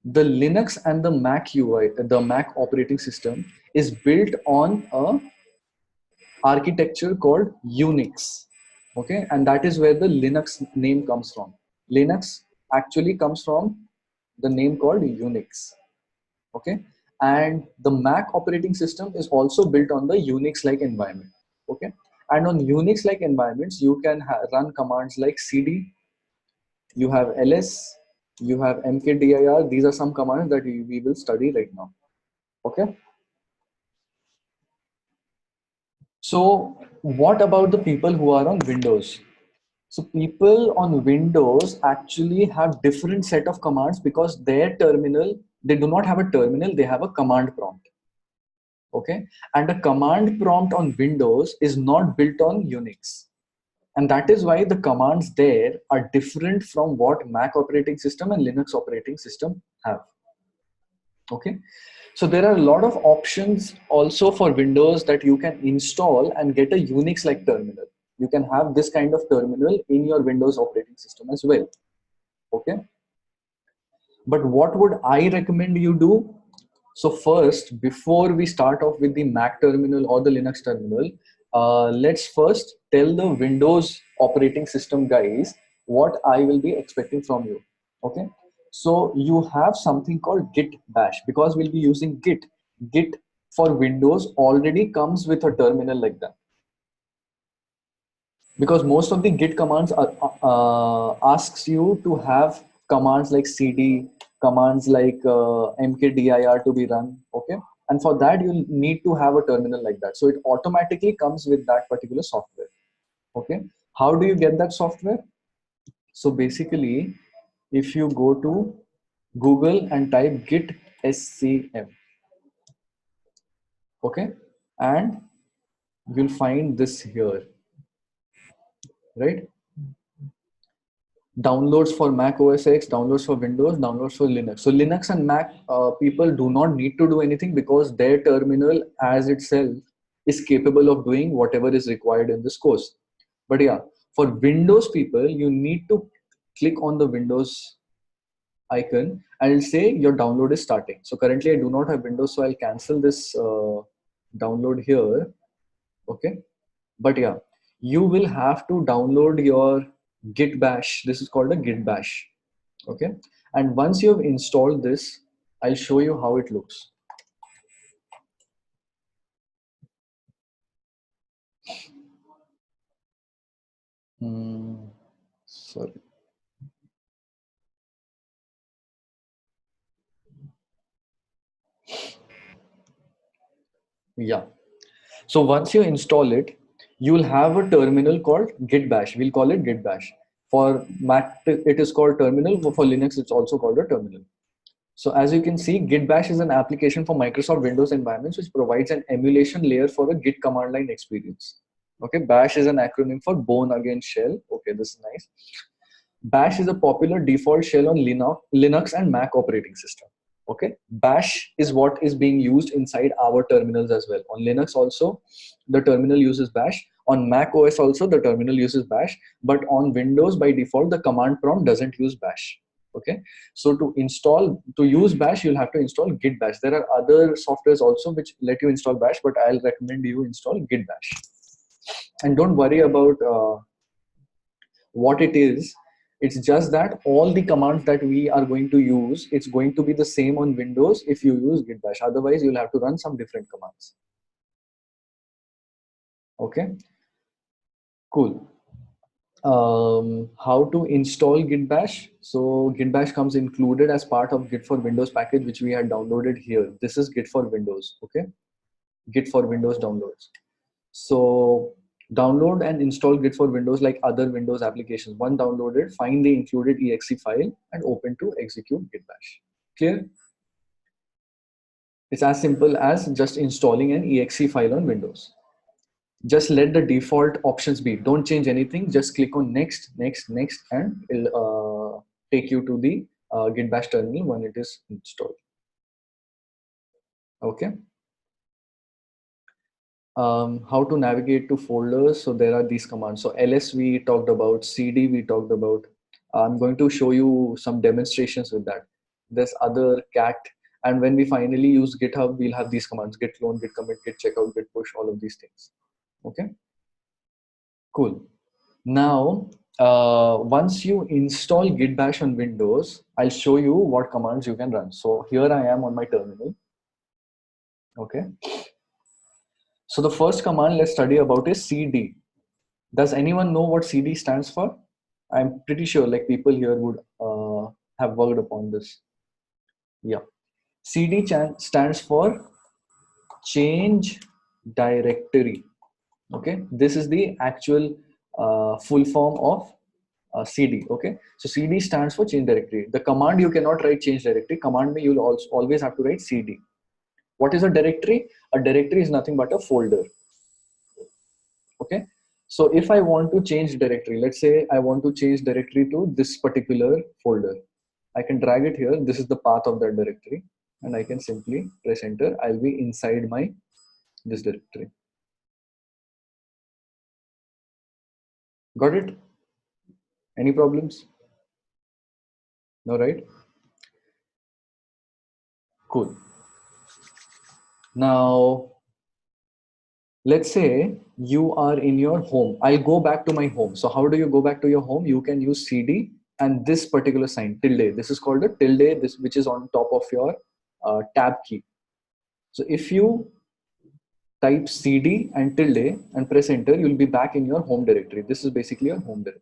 Linux and the Mac UI, the Mac operating system, is built on a architecture called Unix. Okay, and that is where the Linux name comes from. Linux actually comes from the name called Unix. Okay, and the Mac operating system is also built on the Unix-like environment. Okay, and on Unix-like environments, you can run commands like cd, you have ls, you have mkdir. These are some commands that we will study right now. Okay. So what about the people who are on Windows? So people on Windows actually have different set of commands because their terminal, they do not have a terminal, they have a command prompt. Okay. And a command prompt on Windows is not built on Unix. And that is why the commands there are different from what Mac operating system and Linux operating system have. Okay. So there are a lot of options also for Windows that you can install and get a Unix like terminal. You can have this kind of terminal in your Windows operating system as well. Okay. But what would I recommend you do? So first, before we start off with the Mac terminal or the Linux terminal, let's first tell the Windows operating system guys what I will be expecting from you. Okay. So you have something called Git Bash because we'll be using Git. Git for Windows already comes with a terminal like that. Because most of the Git commands are, asks you to have commands like cd, commands like mkdir to be run. Okay, and for that you need to have a terminal like that, so it automatically comes with that particular software. Okay, how do you get that software? So basically, if you go to Google and type git scm, okay, and you'll find this here, right? Downloads for Mac OS X, downloads for Windows, downloads for Linux. So Linux and Mac people do not need to do anything because their terminal as itself is capable of doing whatever is required in this course. But yeah, for Windows people, you need to click on the Windows icon and it'll say your download is starting. So currently I do not have Windows, so I'll cancel this download here. Okay. But yeah, you will have to download your git bash. This is called a git bash. Okay. And once you have installed this, I'll show you how it looks. Sorry. Yeah. So once you install it, you'll have a terminal called git bash. We'll call it git bash. For Mac, it is called terminal. For Linux, it's also called a terminal. So as you can see, Git Bash is an application for Microsoft Windows environments which provides an emulation layer for a Git command line experience. Okay, Bash is an acronym for Bone Against Shell. Okay, this is nice. Bash is a popular default shell on Linux and Mac operating system. Okay, Bash is what is being used inside our terminals as well. On Linux also, the terminal uses Bash. On Mac OS also, the terminal uses Bash. But on Windows, by default, the command prompt doesn't use Bash. Okay, so to use Bash, you'll have to install Git Bash. There are other softwares also which let you install Bash, but I'll recommend you install Git Bash. And don't worry about what it is. It's just that all the commands that we are going to use, it's going to be the same on Windows if you use Git Bash. Otherwise, you'll have to run some different commands. Okay, cool. How to install Git Bash? So Git Bash comes included as part of Git for Windows package, which we had downloaded here. This is Git for Windows. Okay, Git for Windows downloads. So download and install Git for Windows like other Windows applications. One downloaded, find the included exe file and open to execute Git Bash. Clear? It's as simple as just installing an exe file on Windows. Just let the default options be. Don't change anything. Just click on next, next, next, and it'll take you to the Git Bash terminal when it is installed. Okay. How to navigate to folders. So there are these commands. So ls we talked about, cd we talked about. I'm going to show you some demonstrations with that. There's other cat, and when we finally use GitHub, we'll have these commands: git clone, git commit, git checkout, git push, all of these things. Okay, cool. Now, once you install Git Bash on Windows, I'll show you what commands you can run. So here I am on my terminal. Okay. So the first command let's study about is cd. Does anyone know what cd stands for? I'm pretty sure like people here would have worked upon this. Yeah. cd stands for change directory. Okay. This is the actual full form of cd. Okay. So cd stands for change directory. The command you cannot write change directory. Command me you'll also always have to write cd. What is a directory? A directory is nothing but a folder. Okay. So if I want to change directory, let's say I want to change directory to this particular folder. I can drag it here. This is the path of that directory. And I can simply press enter. I'll be inside this directory. Got it? Any problems? No, right? Cool. Now, let's say you are in your home. I'll go back to my home. So how do you go back to your home? You can use cd and this particular sign, tilde. This is called a tilde, which is on top of your tab key. So if you type cd and tilde and press enter, you'll be back in your home directory. This is basically your home directory.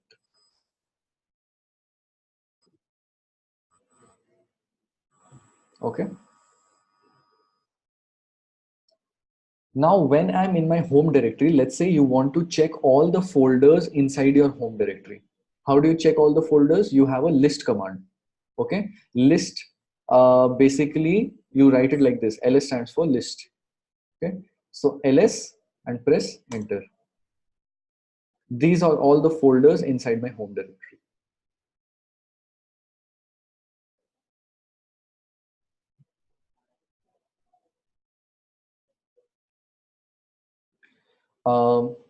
Okay. Now, when I'm in my home directory, let's say you want to check all the folders inside your home directory. How do you check all the folders? You have a list command. Okay. List, basically you write it like this. ls stands for list. Okay. So ls and press enter. These are all the folders inside my home directory.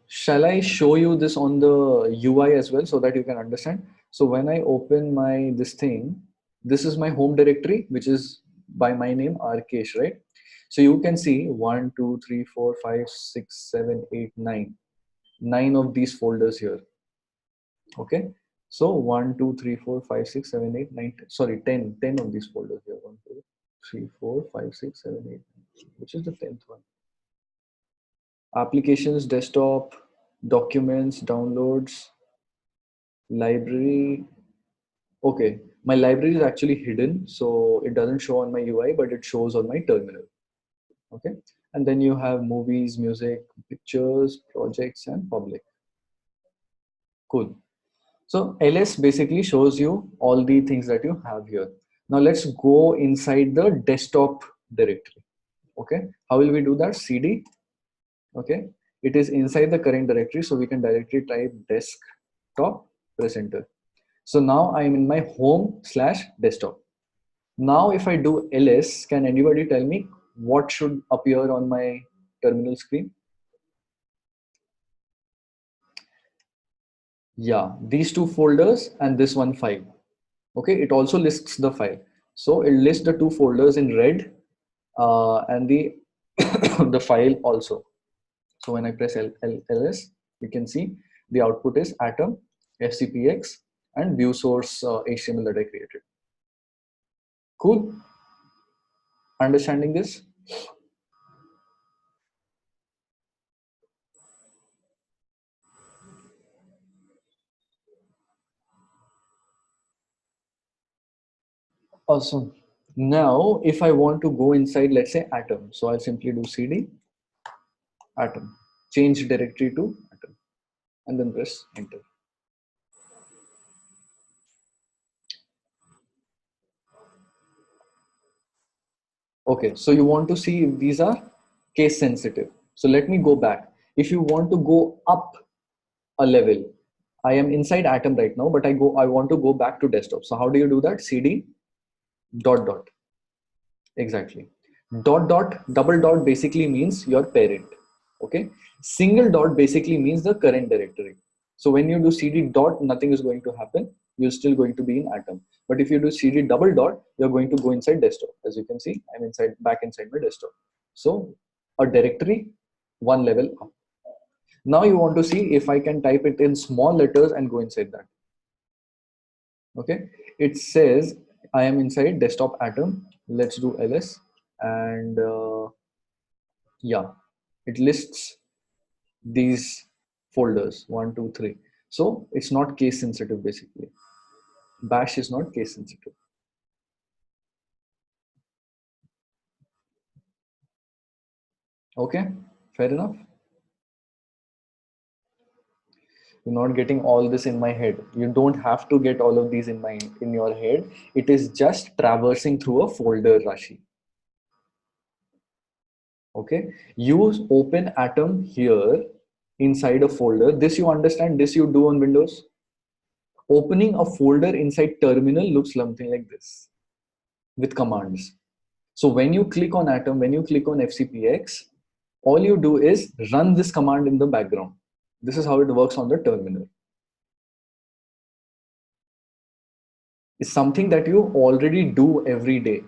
Shall I show you this on the UI as well so that you can understand? So when I open my this thing, this is my home directory, which is by my name Arkesh, right? So you can see 1, 2, 3, 4, 5, 6, 7, 8, 9. 9 of these folders here. Okay. So 1, 2, 3, 4, 5, 6, 7, 8, 9. Sorry, 10. 10 of these folders here. 1, 2, 3, 4, 5, 6, 7, 8. Which is the 10th one? Applications, desktop, documents, downloads, library. Okay, my library is actually hidden, so it doesn't show on my UI, but it shows on my terminal. Okay, and then you have movies, music, pictures, projects, and public. Cool. So ls basically shows you all the things that you have here. Now let's go inside the desktop directory. Okay, how will we do that? Cd. Okay, it is inside the current directory, so we can directly type desktop, press enter. So now I'm in my home/desktop. Now if I do ls, can anybody tell me what should appear on my terminal screen? Yeah, these two folders and this one file. Okay, it also lists the file. So it lists the two folders in red and the the file also. So when I press ls, you can see the output is Atom, FCPX, and view source HTML that I created. Cool. Understanding this? Awesome. Now, if I want to go inside, let's say Atom, so I'll simply do cd Atom, change directory to Atom, and then press enter. Okay, so you want to see if these are case sensitive. So let me go back. If you want to go up a level, I am inside Atom right now, but I want to go back to desktop. So how do you do that? Cd dot dot. Exactly. Dot dot, double dot basically means your parent. Okay. Single dot basically means the current directory. So when you do cd dot, nothing is going to happen. You're still going to be in Atom. But if you do cd double dot, you're going to go inside desktop. As you can see, I'm back inside my desktop. So a directory, one level up. Now you want to see if I can type it in small letters and go inside that. Okay. It says I am inside desktop Atom. Let's do ls and yeah, it lists these folders 1, 2, 3. So it's not case sensitive basically. Bash is not case sensitive. Okay, fair enough. You're not getting all this in my head. You don't have to get all of these in your head. It is just traversing through a folder, Rashi. Okay, you open Atom here inside a folder. This you understand, this you do on Windows. Opening a folder inside terminal looks something like this with commands. So when you click on Atom, when you click on FCPX, all you do is run this command in the background. This is how it works on the terminal. It's something that you already do every day,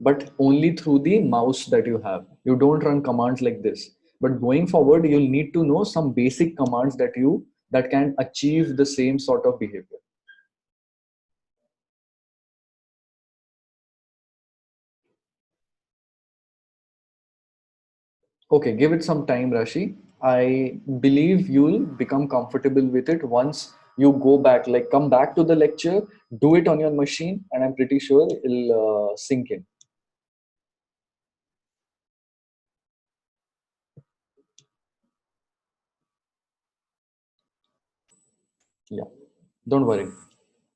but only through the mouse that you have. You don't run commands like this. But going forward, you'll need to know some basic commands that can achieve the same sort of behavior. Okay, give it some time, Rashi. I believe you'll become comfortable with it once you go back, like come back to the lecture, do it on your machine, and I'm pretty sure it'll sink in. Yeah, don't worry.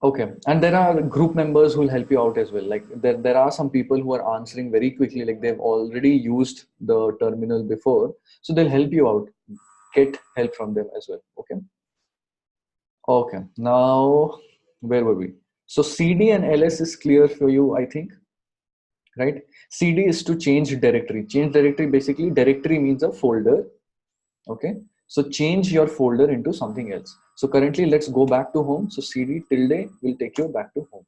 Okay, and there are group members who will help you out as well. Like there are some people who are answering very quickly, like they've already used the terminal before, so they'll help you out. Get help from them as well. Okay. Okay. Now, where were we? So CD and LS is clear for you, I think, right? CD is to change directory. Change directory, basically directory means a folder. Okay. So change your folder into something else. So currently, let's go back to home. So CD tilde will take you back to home.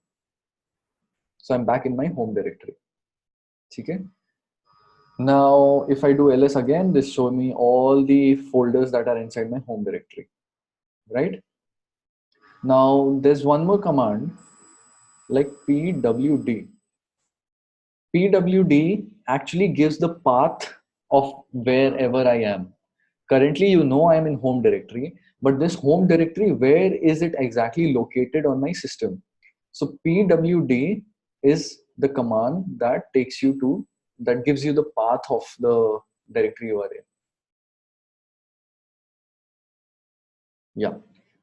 So I'm back in my home directory. Okay. Now, if I do ls again, this show me all the folders that are inside my home directory, right? Now, there's one more command like pwd. Pwd actually gives the path of wherever I am. Currently, you know I'm in home directory, but this home directory, where is it exactly located on my system? So pwd is the command that takes you to, that gives you the path of the directory you are in. Yeah,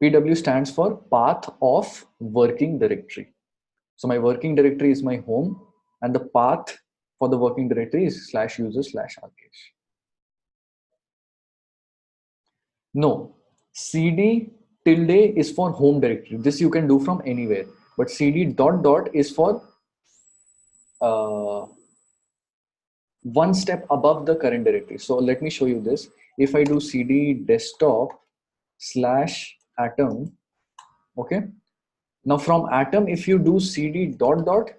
PW stands for path of working directory. So my working directory is my home, and the path for the working directory is /user/Rakesh. No, cd tilde is for home directory. This you can do from anywhere, but cd dot dot is for uh, one step above the current directory. So let me show you this. If I do cd desktop/atom, okay. Now from atom, if you do cd dot dot,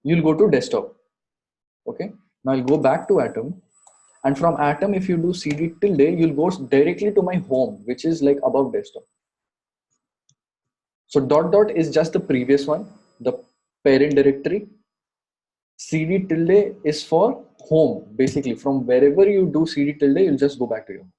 you'll go to desktop. Okay. Now I'll go back to atom, and from atom, if you do cd tilde, you'll go directly to my home, which is like above desktop. So dot dot is just the previous one, the parent directory. Cd tilde is for home, basically. From wherever you do cd tilde, you'll just go back to your home.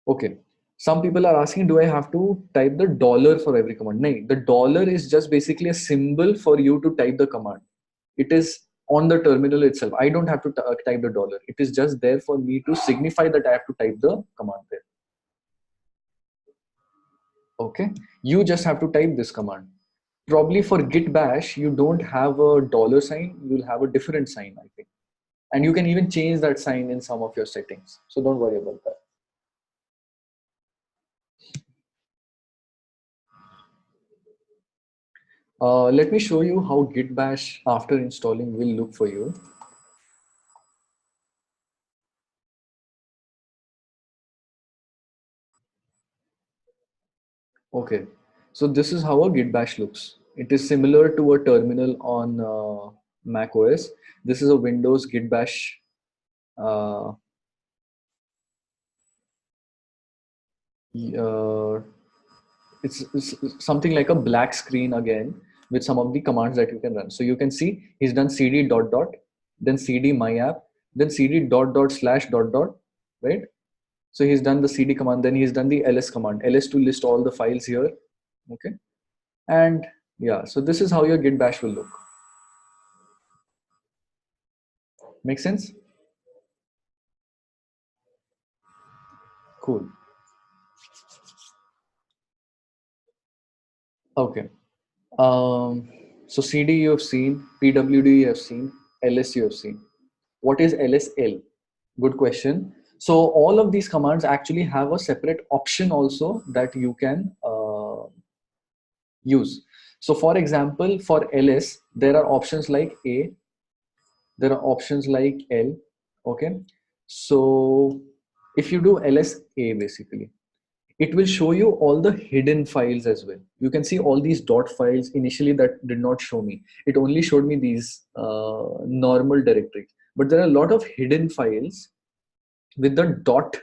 Okay. Some people are asking, do I have to type the dollar for every command? No, the dollar is just basically a symbol for you to type the command. It is on the terminal itself. I don't have to type the dollar. It is just there for me to signify that I have to type the command there. Okay. You just have to type this command. Probably for git bash, you don't have a dollar sign. You'll have a different sign, I think. And you can even change that sign in some of your settings. So don't worry about that. Let me show you how git bash after installing will look for you. Okay, so this is how a git bash looks. It is similar to a terminal on Mac OS. This is a Windows git bash. Uh, uh, it's something like a black screen again with some of the commands that you can run. So you can see he's done cd dot dot, then cd my app, then cd dot dot slash dot dot, right? So he's done the cd command, then he's done the ls command, ls to list all the files here. Okay, and yeah, so this is how your git bash will look. Make sense? Cool. Okay. So CD you have seen, PWD you have seen, LS you have seen. What is LSL? Good question. So all of these commands actually have a separate option also that you can use. So for example, for LS, there are options like A, there are options like L. Okay. So if you do LSA basically, it will show you all the hidden files as well. You can see all these dot files initially that did not show me. It only showed me these normal directories. But there are a lot of hidden files with the dot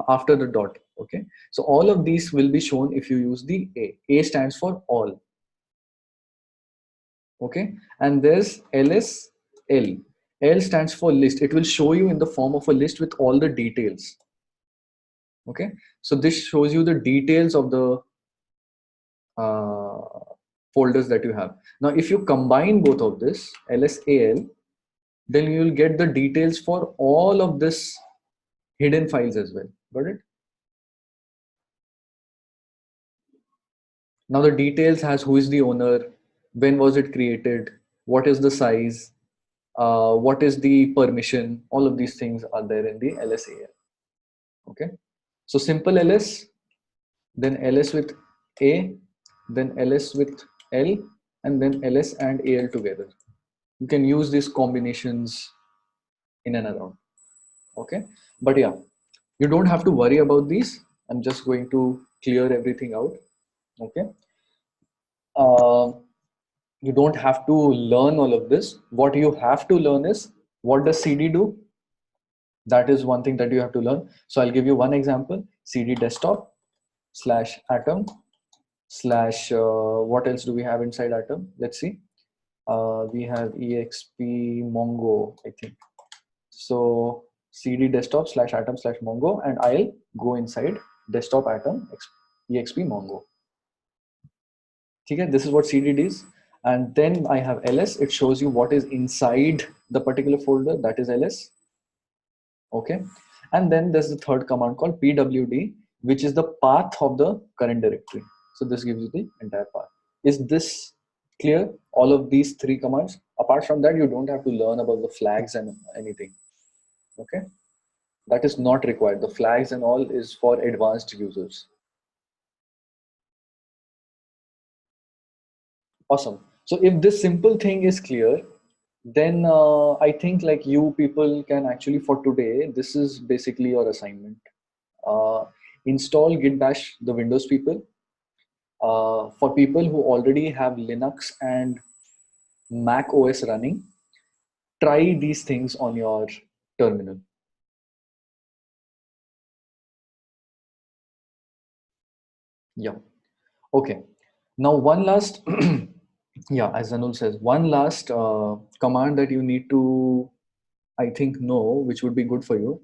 after the dot. Okay. So all of these will be shown if you use the A. A stands for all. Okay. And there's LSL. L stands for list. It will show you in the form of a list with all the details. Okay. So this shows you the details of the uh, folders that you have. Now, if you combine both of this, LSAL, then you will get the details for all of this hidden files as well. Got it? Now the details has who is the owner, when was it created, what is the size, what is the permission. All of these things are there in the LSAL. Okay, so simple ls, then ls with a, then ls with l, and then ls and al together. You can use these combinations in and around. Okay, but yeah, you don't have to worry about these. I'm just going to clear everything out. Okay, uh, you don't have to learn all of this. What you have to learn is, what does cd do? That is one thing that you have to learn. So I'll give you one example. Cd desktop slash atom slash what else do we have inside atom? Let's see. We have exp mongo, I think. So cd desktop slash atom slash mongo, and I'll go inside desktop atom exp mongo. Okay, this is what cd is. And then I have ls. It shows you what is inside the particular folder, that is ls. Okay, and then there's the third command called pwd, which is the path of the current directory. So this gives you the entire path. Is this clear? All of these three commands. Apart from that, you don't have to learn about the flags and anything. Okay, that is not required. The flags and all is for advanced users. Awesome. So if this simple thing is clear, then I think like you people can actually, for today, this is basically your assignment. Install git bash, the Windows people. For people who already have Linux and Mac OS running, try these things on your terminal. Yeah. Okay. Now one last, yeah, as Anul says, one last command that you need to, I think, know, which would be good for you.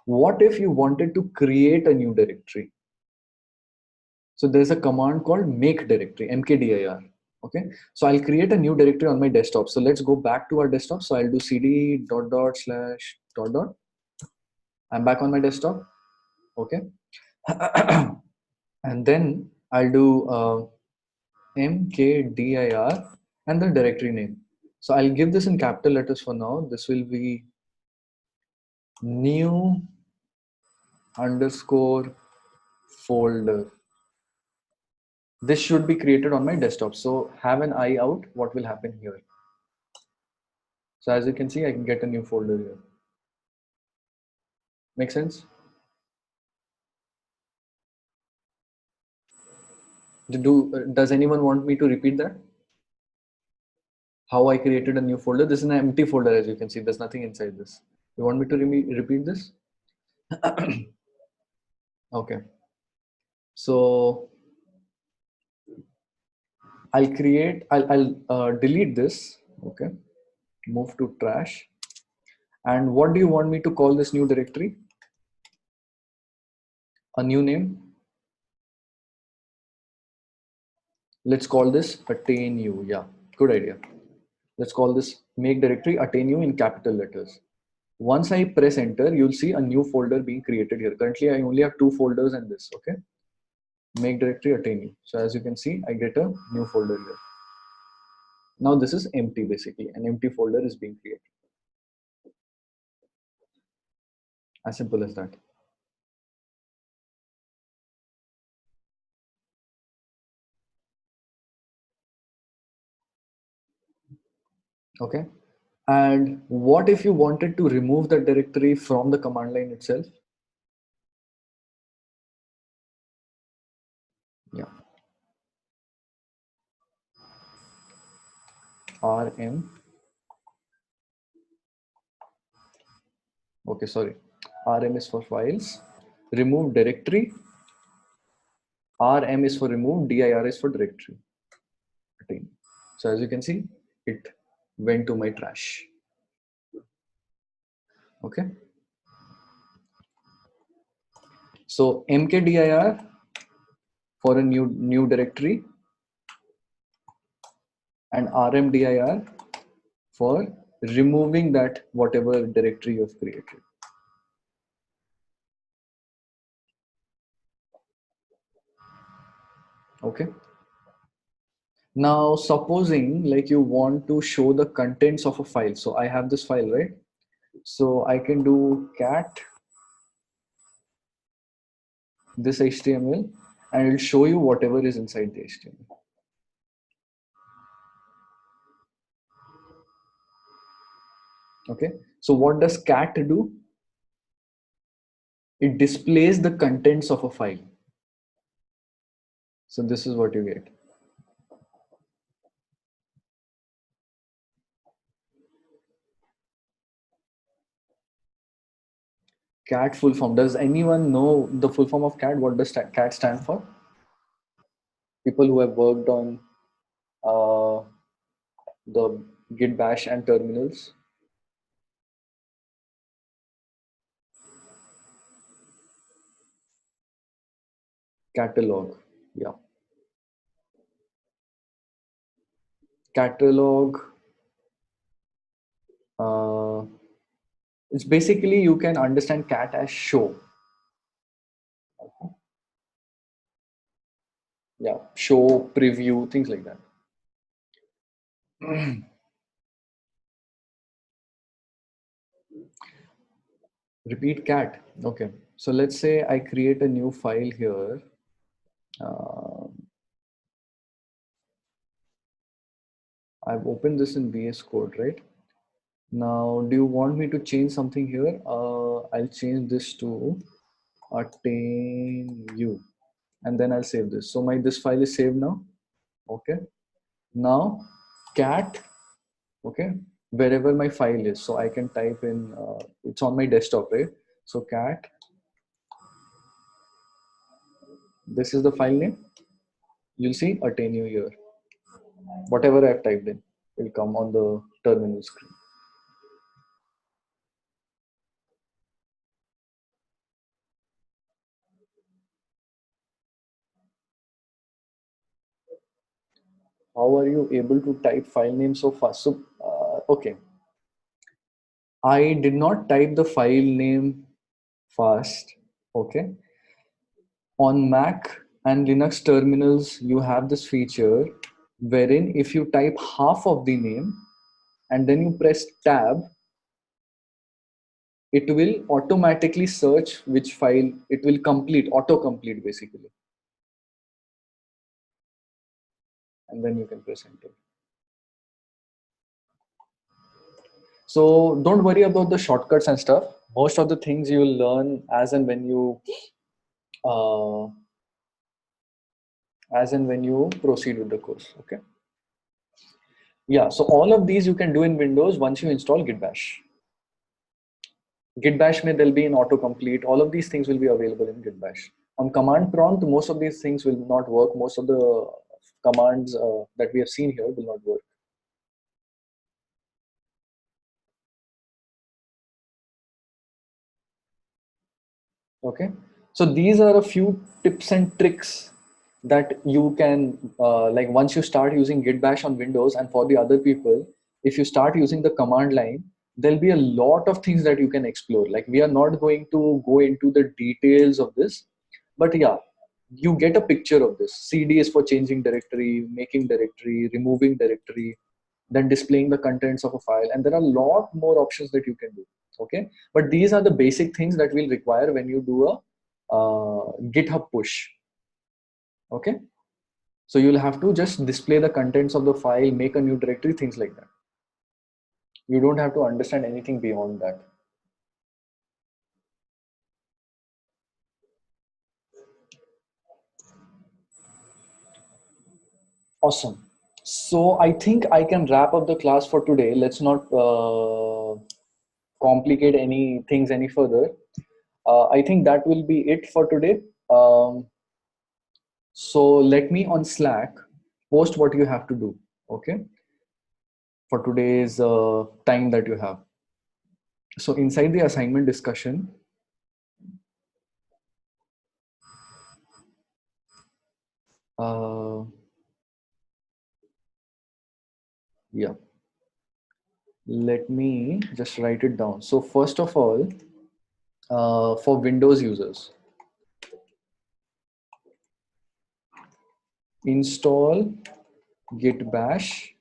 What if you wanted to create a new directory? So there's a command called make directory, mkdir. Okay, so I'll create a new directory on my desktop. So let's go back to our desktop. So I'll do cd dot dot slash dot dot. I'm back on my desktop. Okay, and then I'll do mkdir and the directory name. So I'll give this in capital letters for now. This will be new underscore folder. This should be created on my desktop. So have an eye out what will happen here. So as you can see, I can get a new folder here. Make sense? Does anyone want me to repeat that? How I created a new folder? This is an empty folder, as you can see. There's nothing inside this. You want me to repeat this? Okay. So I'll delete this. Okay. Move to trash. And what do you want me to call this new directory? A new name. Let's call this attain you. Yeah, good idea. Let's call this make directory attain you in capital letters. Once I press enter, you'll see a new folder being created here. Currently, I only have two folders in this. Okay, make directory attain you. So as you can see, I get a new folder here. Now this is empty, basically. An empty folder is being created. As simple as that. Okay. And what if you wanted to remove the directory from the command line itself? Yeah. rm. Okay, sorry. rm is for files. Remove directory. rm is for remove. dir is for directory. So as you can see, it went to my trash. Okay. So mkdir for a new directory, and rmdir for removing that whatever directory you've created. Okay. Now, supposing like you want to show the contents of a file. So I have this file, right? So I can do cat this HTML and it'll show you whatever is inside the HTML. Okay. So what does cat do? It displays the contents of a file. So this is what you get. Cat full form. Does anyone know the full form of cat? What does cat stand for? People who have worked on uh, the Git Bash and terminals. Catalog. Yeah. Catalog. Uh, it's basically you can understand cat as show. Yeah. Show, preview, things like that. Repeat cat. Okay. So let's say I create a new file here. I've opened this in VS Code, right? Now, do you want me to change something here? I'll change this to attain you, and then I'll save this. So this file is saved now. Okay. Now, cat. Okay. Wherever my file is, so I can type in. It's on my desktop, right? So cat. This is the file name. You'll see attain you here. Whatever I've typed in will come on the terminal screen. How are you able to type file name so fast? So, okay. I did not type the file name fast. Okay. On Mac and Linux terminals, you have this feature wherein if you type half of the name and then you press tab, it will automatically search which file it will complete, auto-complete basically. And then you can press enter. So don't worry about the shortcuts and stuff. Most of the things you will learn uh, as and when you proceed with the course. Okay. Yeah. So all of these you can do in Windows once you install Git Bash. Git Bash may there'll be an autocomplete. All of these things will be available in Git Bash. On command prompt, most of these things will not work. Most of the commands that we have seen here will not work. Okay. So these are a few tips and tricks that you can like once you start using Git Bash on Windows, and for the other people, if you start using the command line, there'll be a lot of things that you can explore. Like we are not going to go into the details of this, but yeah, you get a picture of this. CD is for changing directory, making directory, removing directory, then displaying the contents of a file, and there are a lot more options that you can do. Okay, but these are the basic things that will require when you do a GitHub push. Okay, so you'll have to just display the contents of the file, make a new directory, things like that. You don't have to understand anything beyond that. Awesome. So I think I can wrap up the class for today. Let's not complicate any things any further. I think that will be it for today. So let me on Slack post what you have to do. Okay, for today's time that you have. So inside the assignment discussion, uh, yeah, let me just write it down. So first of all, for Windows users, install git bash.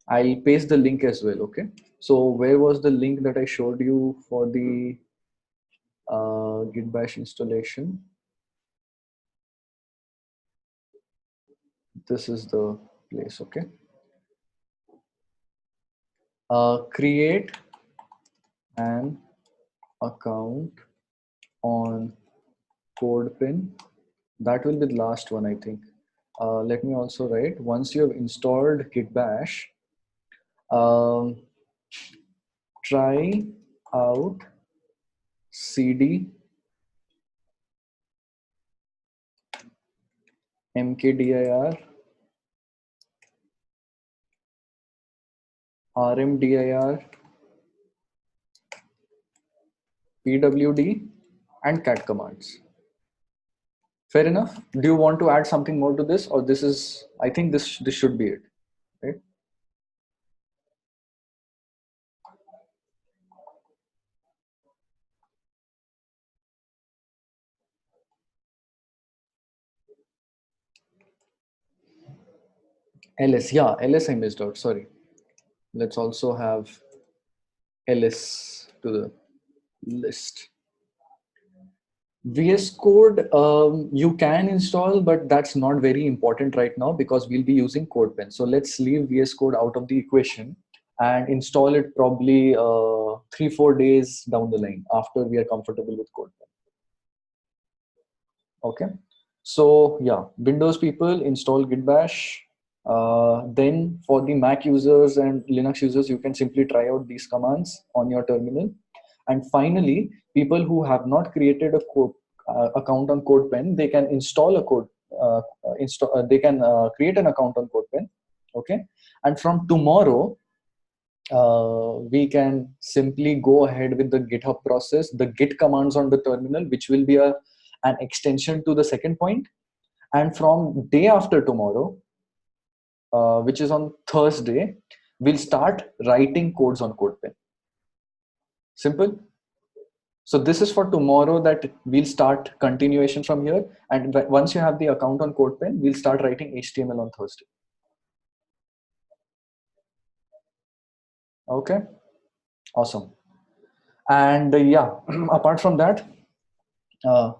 I'll paste the link as well. Okay. So where was the link that I showed you for the git bash installation? This is the place. Okay. Create an account on CodePen. That will be the last one, I think. Let me also write, once you have installed git bash, um, try out cd mkdir rmdir pwd and cat commands. Fair enough. Do you want to add something more to this, or this is, I think this should be it, right? ls, yeah, ls I missed out, sorry. Let's also have ls to the list. VS Code, you can install, but that's not very important right now because we'll be using CodePen. So let's leave VS Code out of the equation and install it probably 3-4 days down the line after we are comfortable with CodePen. Okay. So yeah, Windows people, install Git Bash. Then for the Mac users and Linux users, you can simply try out these commands on your terminal. And finally, people who have not created a code account on CodePen, they can install a code. They can create an account on CodePen. Okay, and from tomorrow, we can simply go ahead with the GitHub process, the Git commands on the terminal, which will be an extension to the second point. And from day after tomorrow, which is on Thursday, we'll start writing codes on CodePen. Simple. So this is for tomorrow that we'll start continuation from here. And once you have the account on CodePen, we'll start writing HTML on Thursday. Okay, awesome. And yeah, apart from that, uh,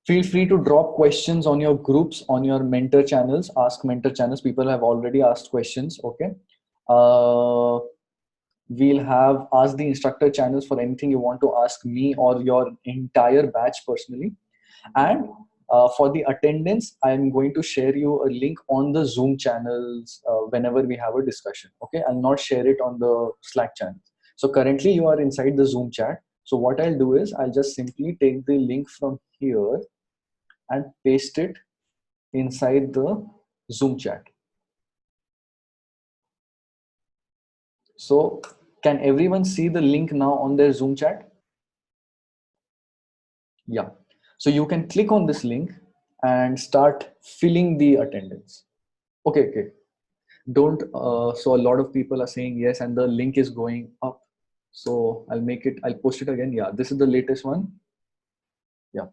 feel free to drop questions on your groups, on your mentor channels, ask mentor channels. People have already asked questions. Okay. Uh, we'll have ask the instructor channels for anything you want to ask me or your entire batch personally. And for the attendance, I'm going to share you a link on the Zoom channels whenever we have a discussion. Okay. I'll not share it on the Slack channel. So currently you are inside the Zoom chat. So what I'll do is I'll just simply take the link from here and paste it inside the Zoom chat. So can everyone see the link now on their Zoom chat? Yeah. So you can click on this link and start filling the attendance. Okay, okay. Don't, so a lot of people are saying yes, and the link is going up. So I'll post it again. Yeah, this is the latest one. Yeah.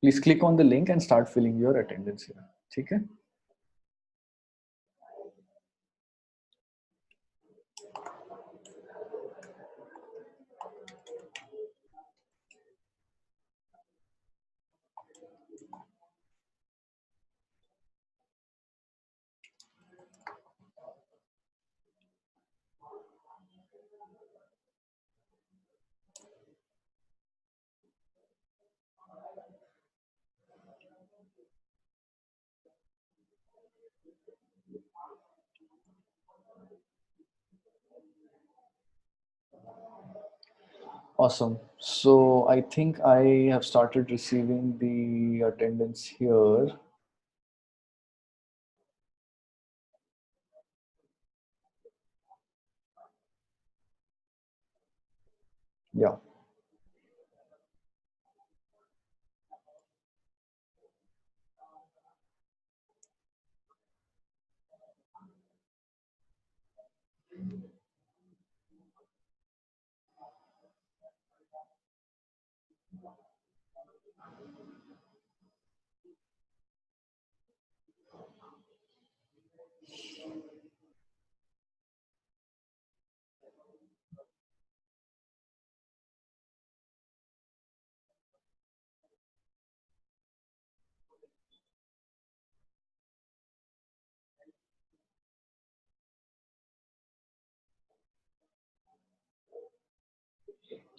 Please click on the link and start filling your attendance here. Okay. Awesome. So I think I have started receiving the attendance here. Yeah.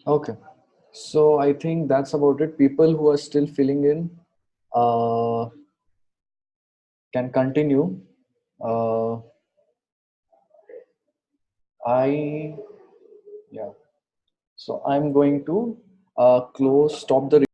Okay. So I think that's about it. People who are still filling in uh, can continue. Uh, I yeah. So I'm going to stop the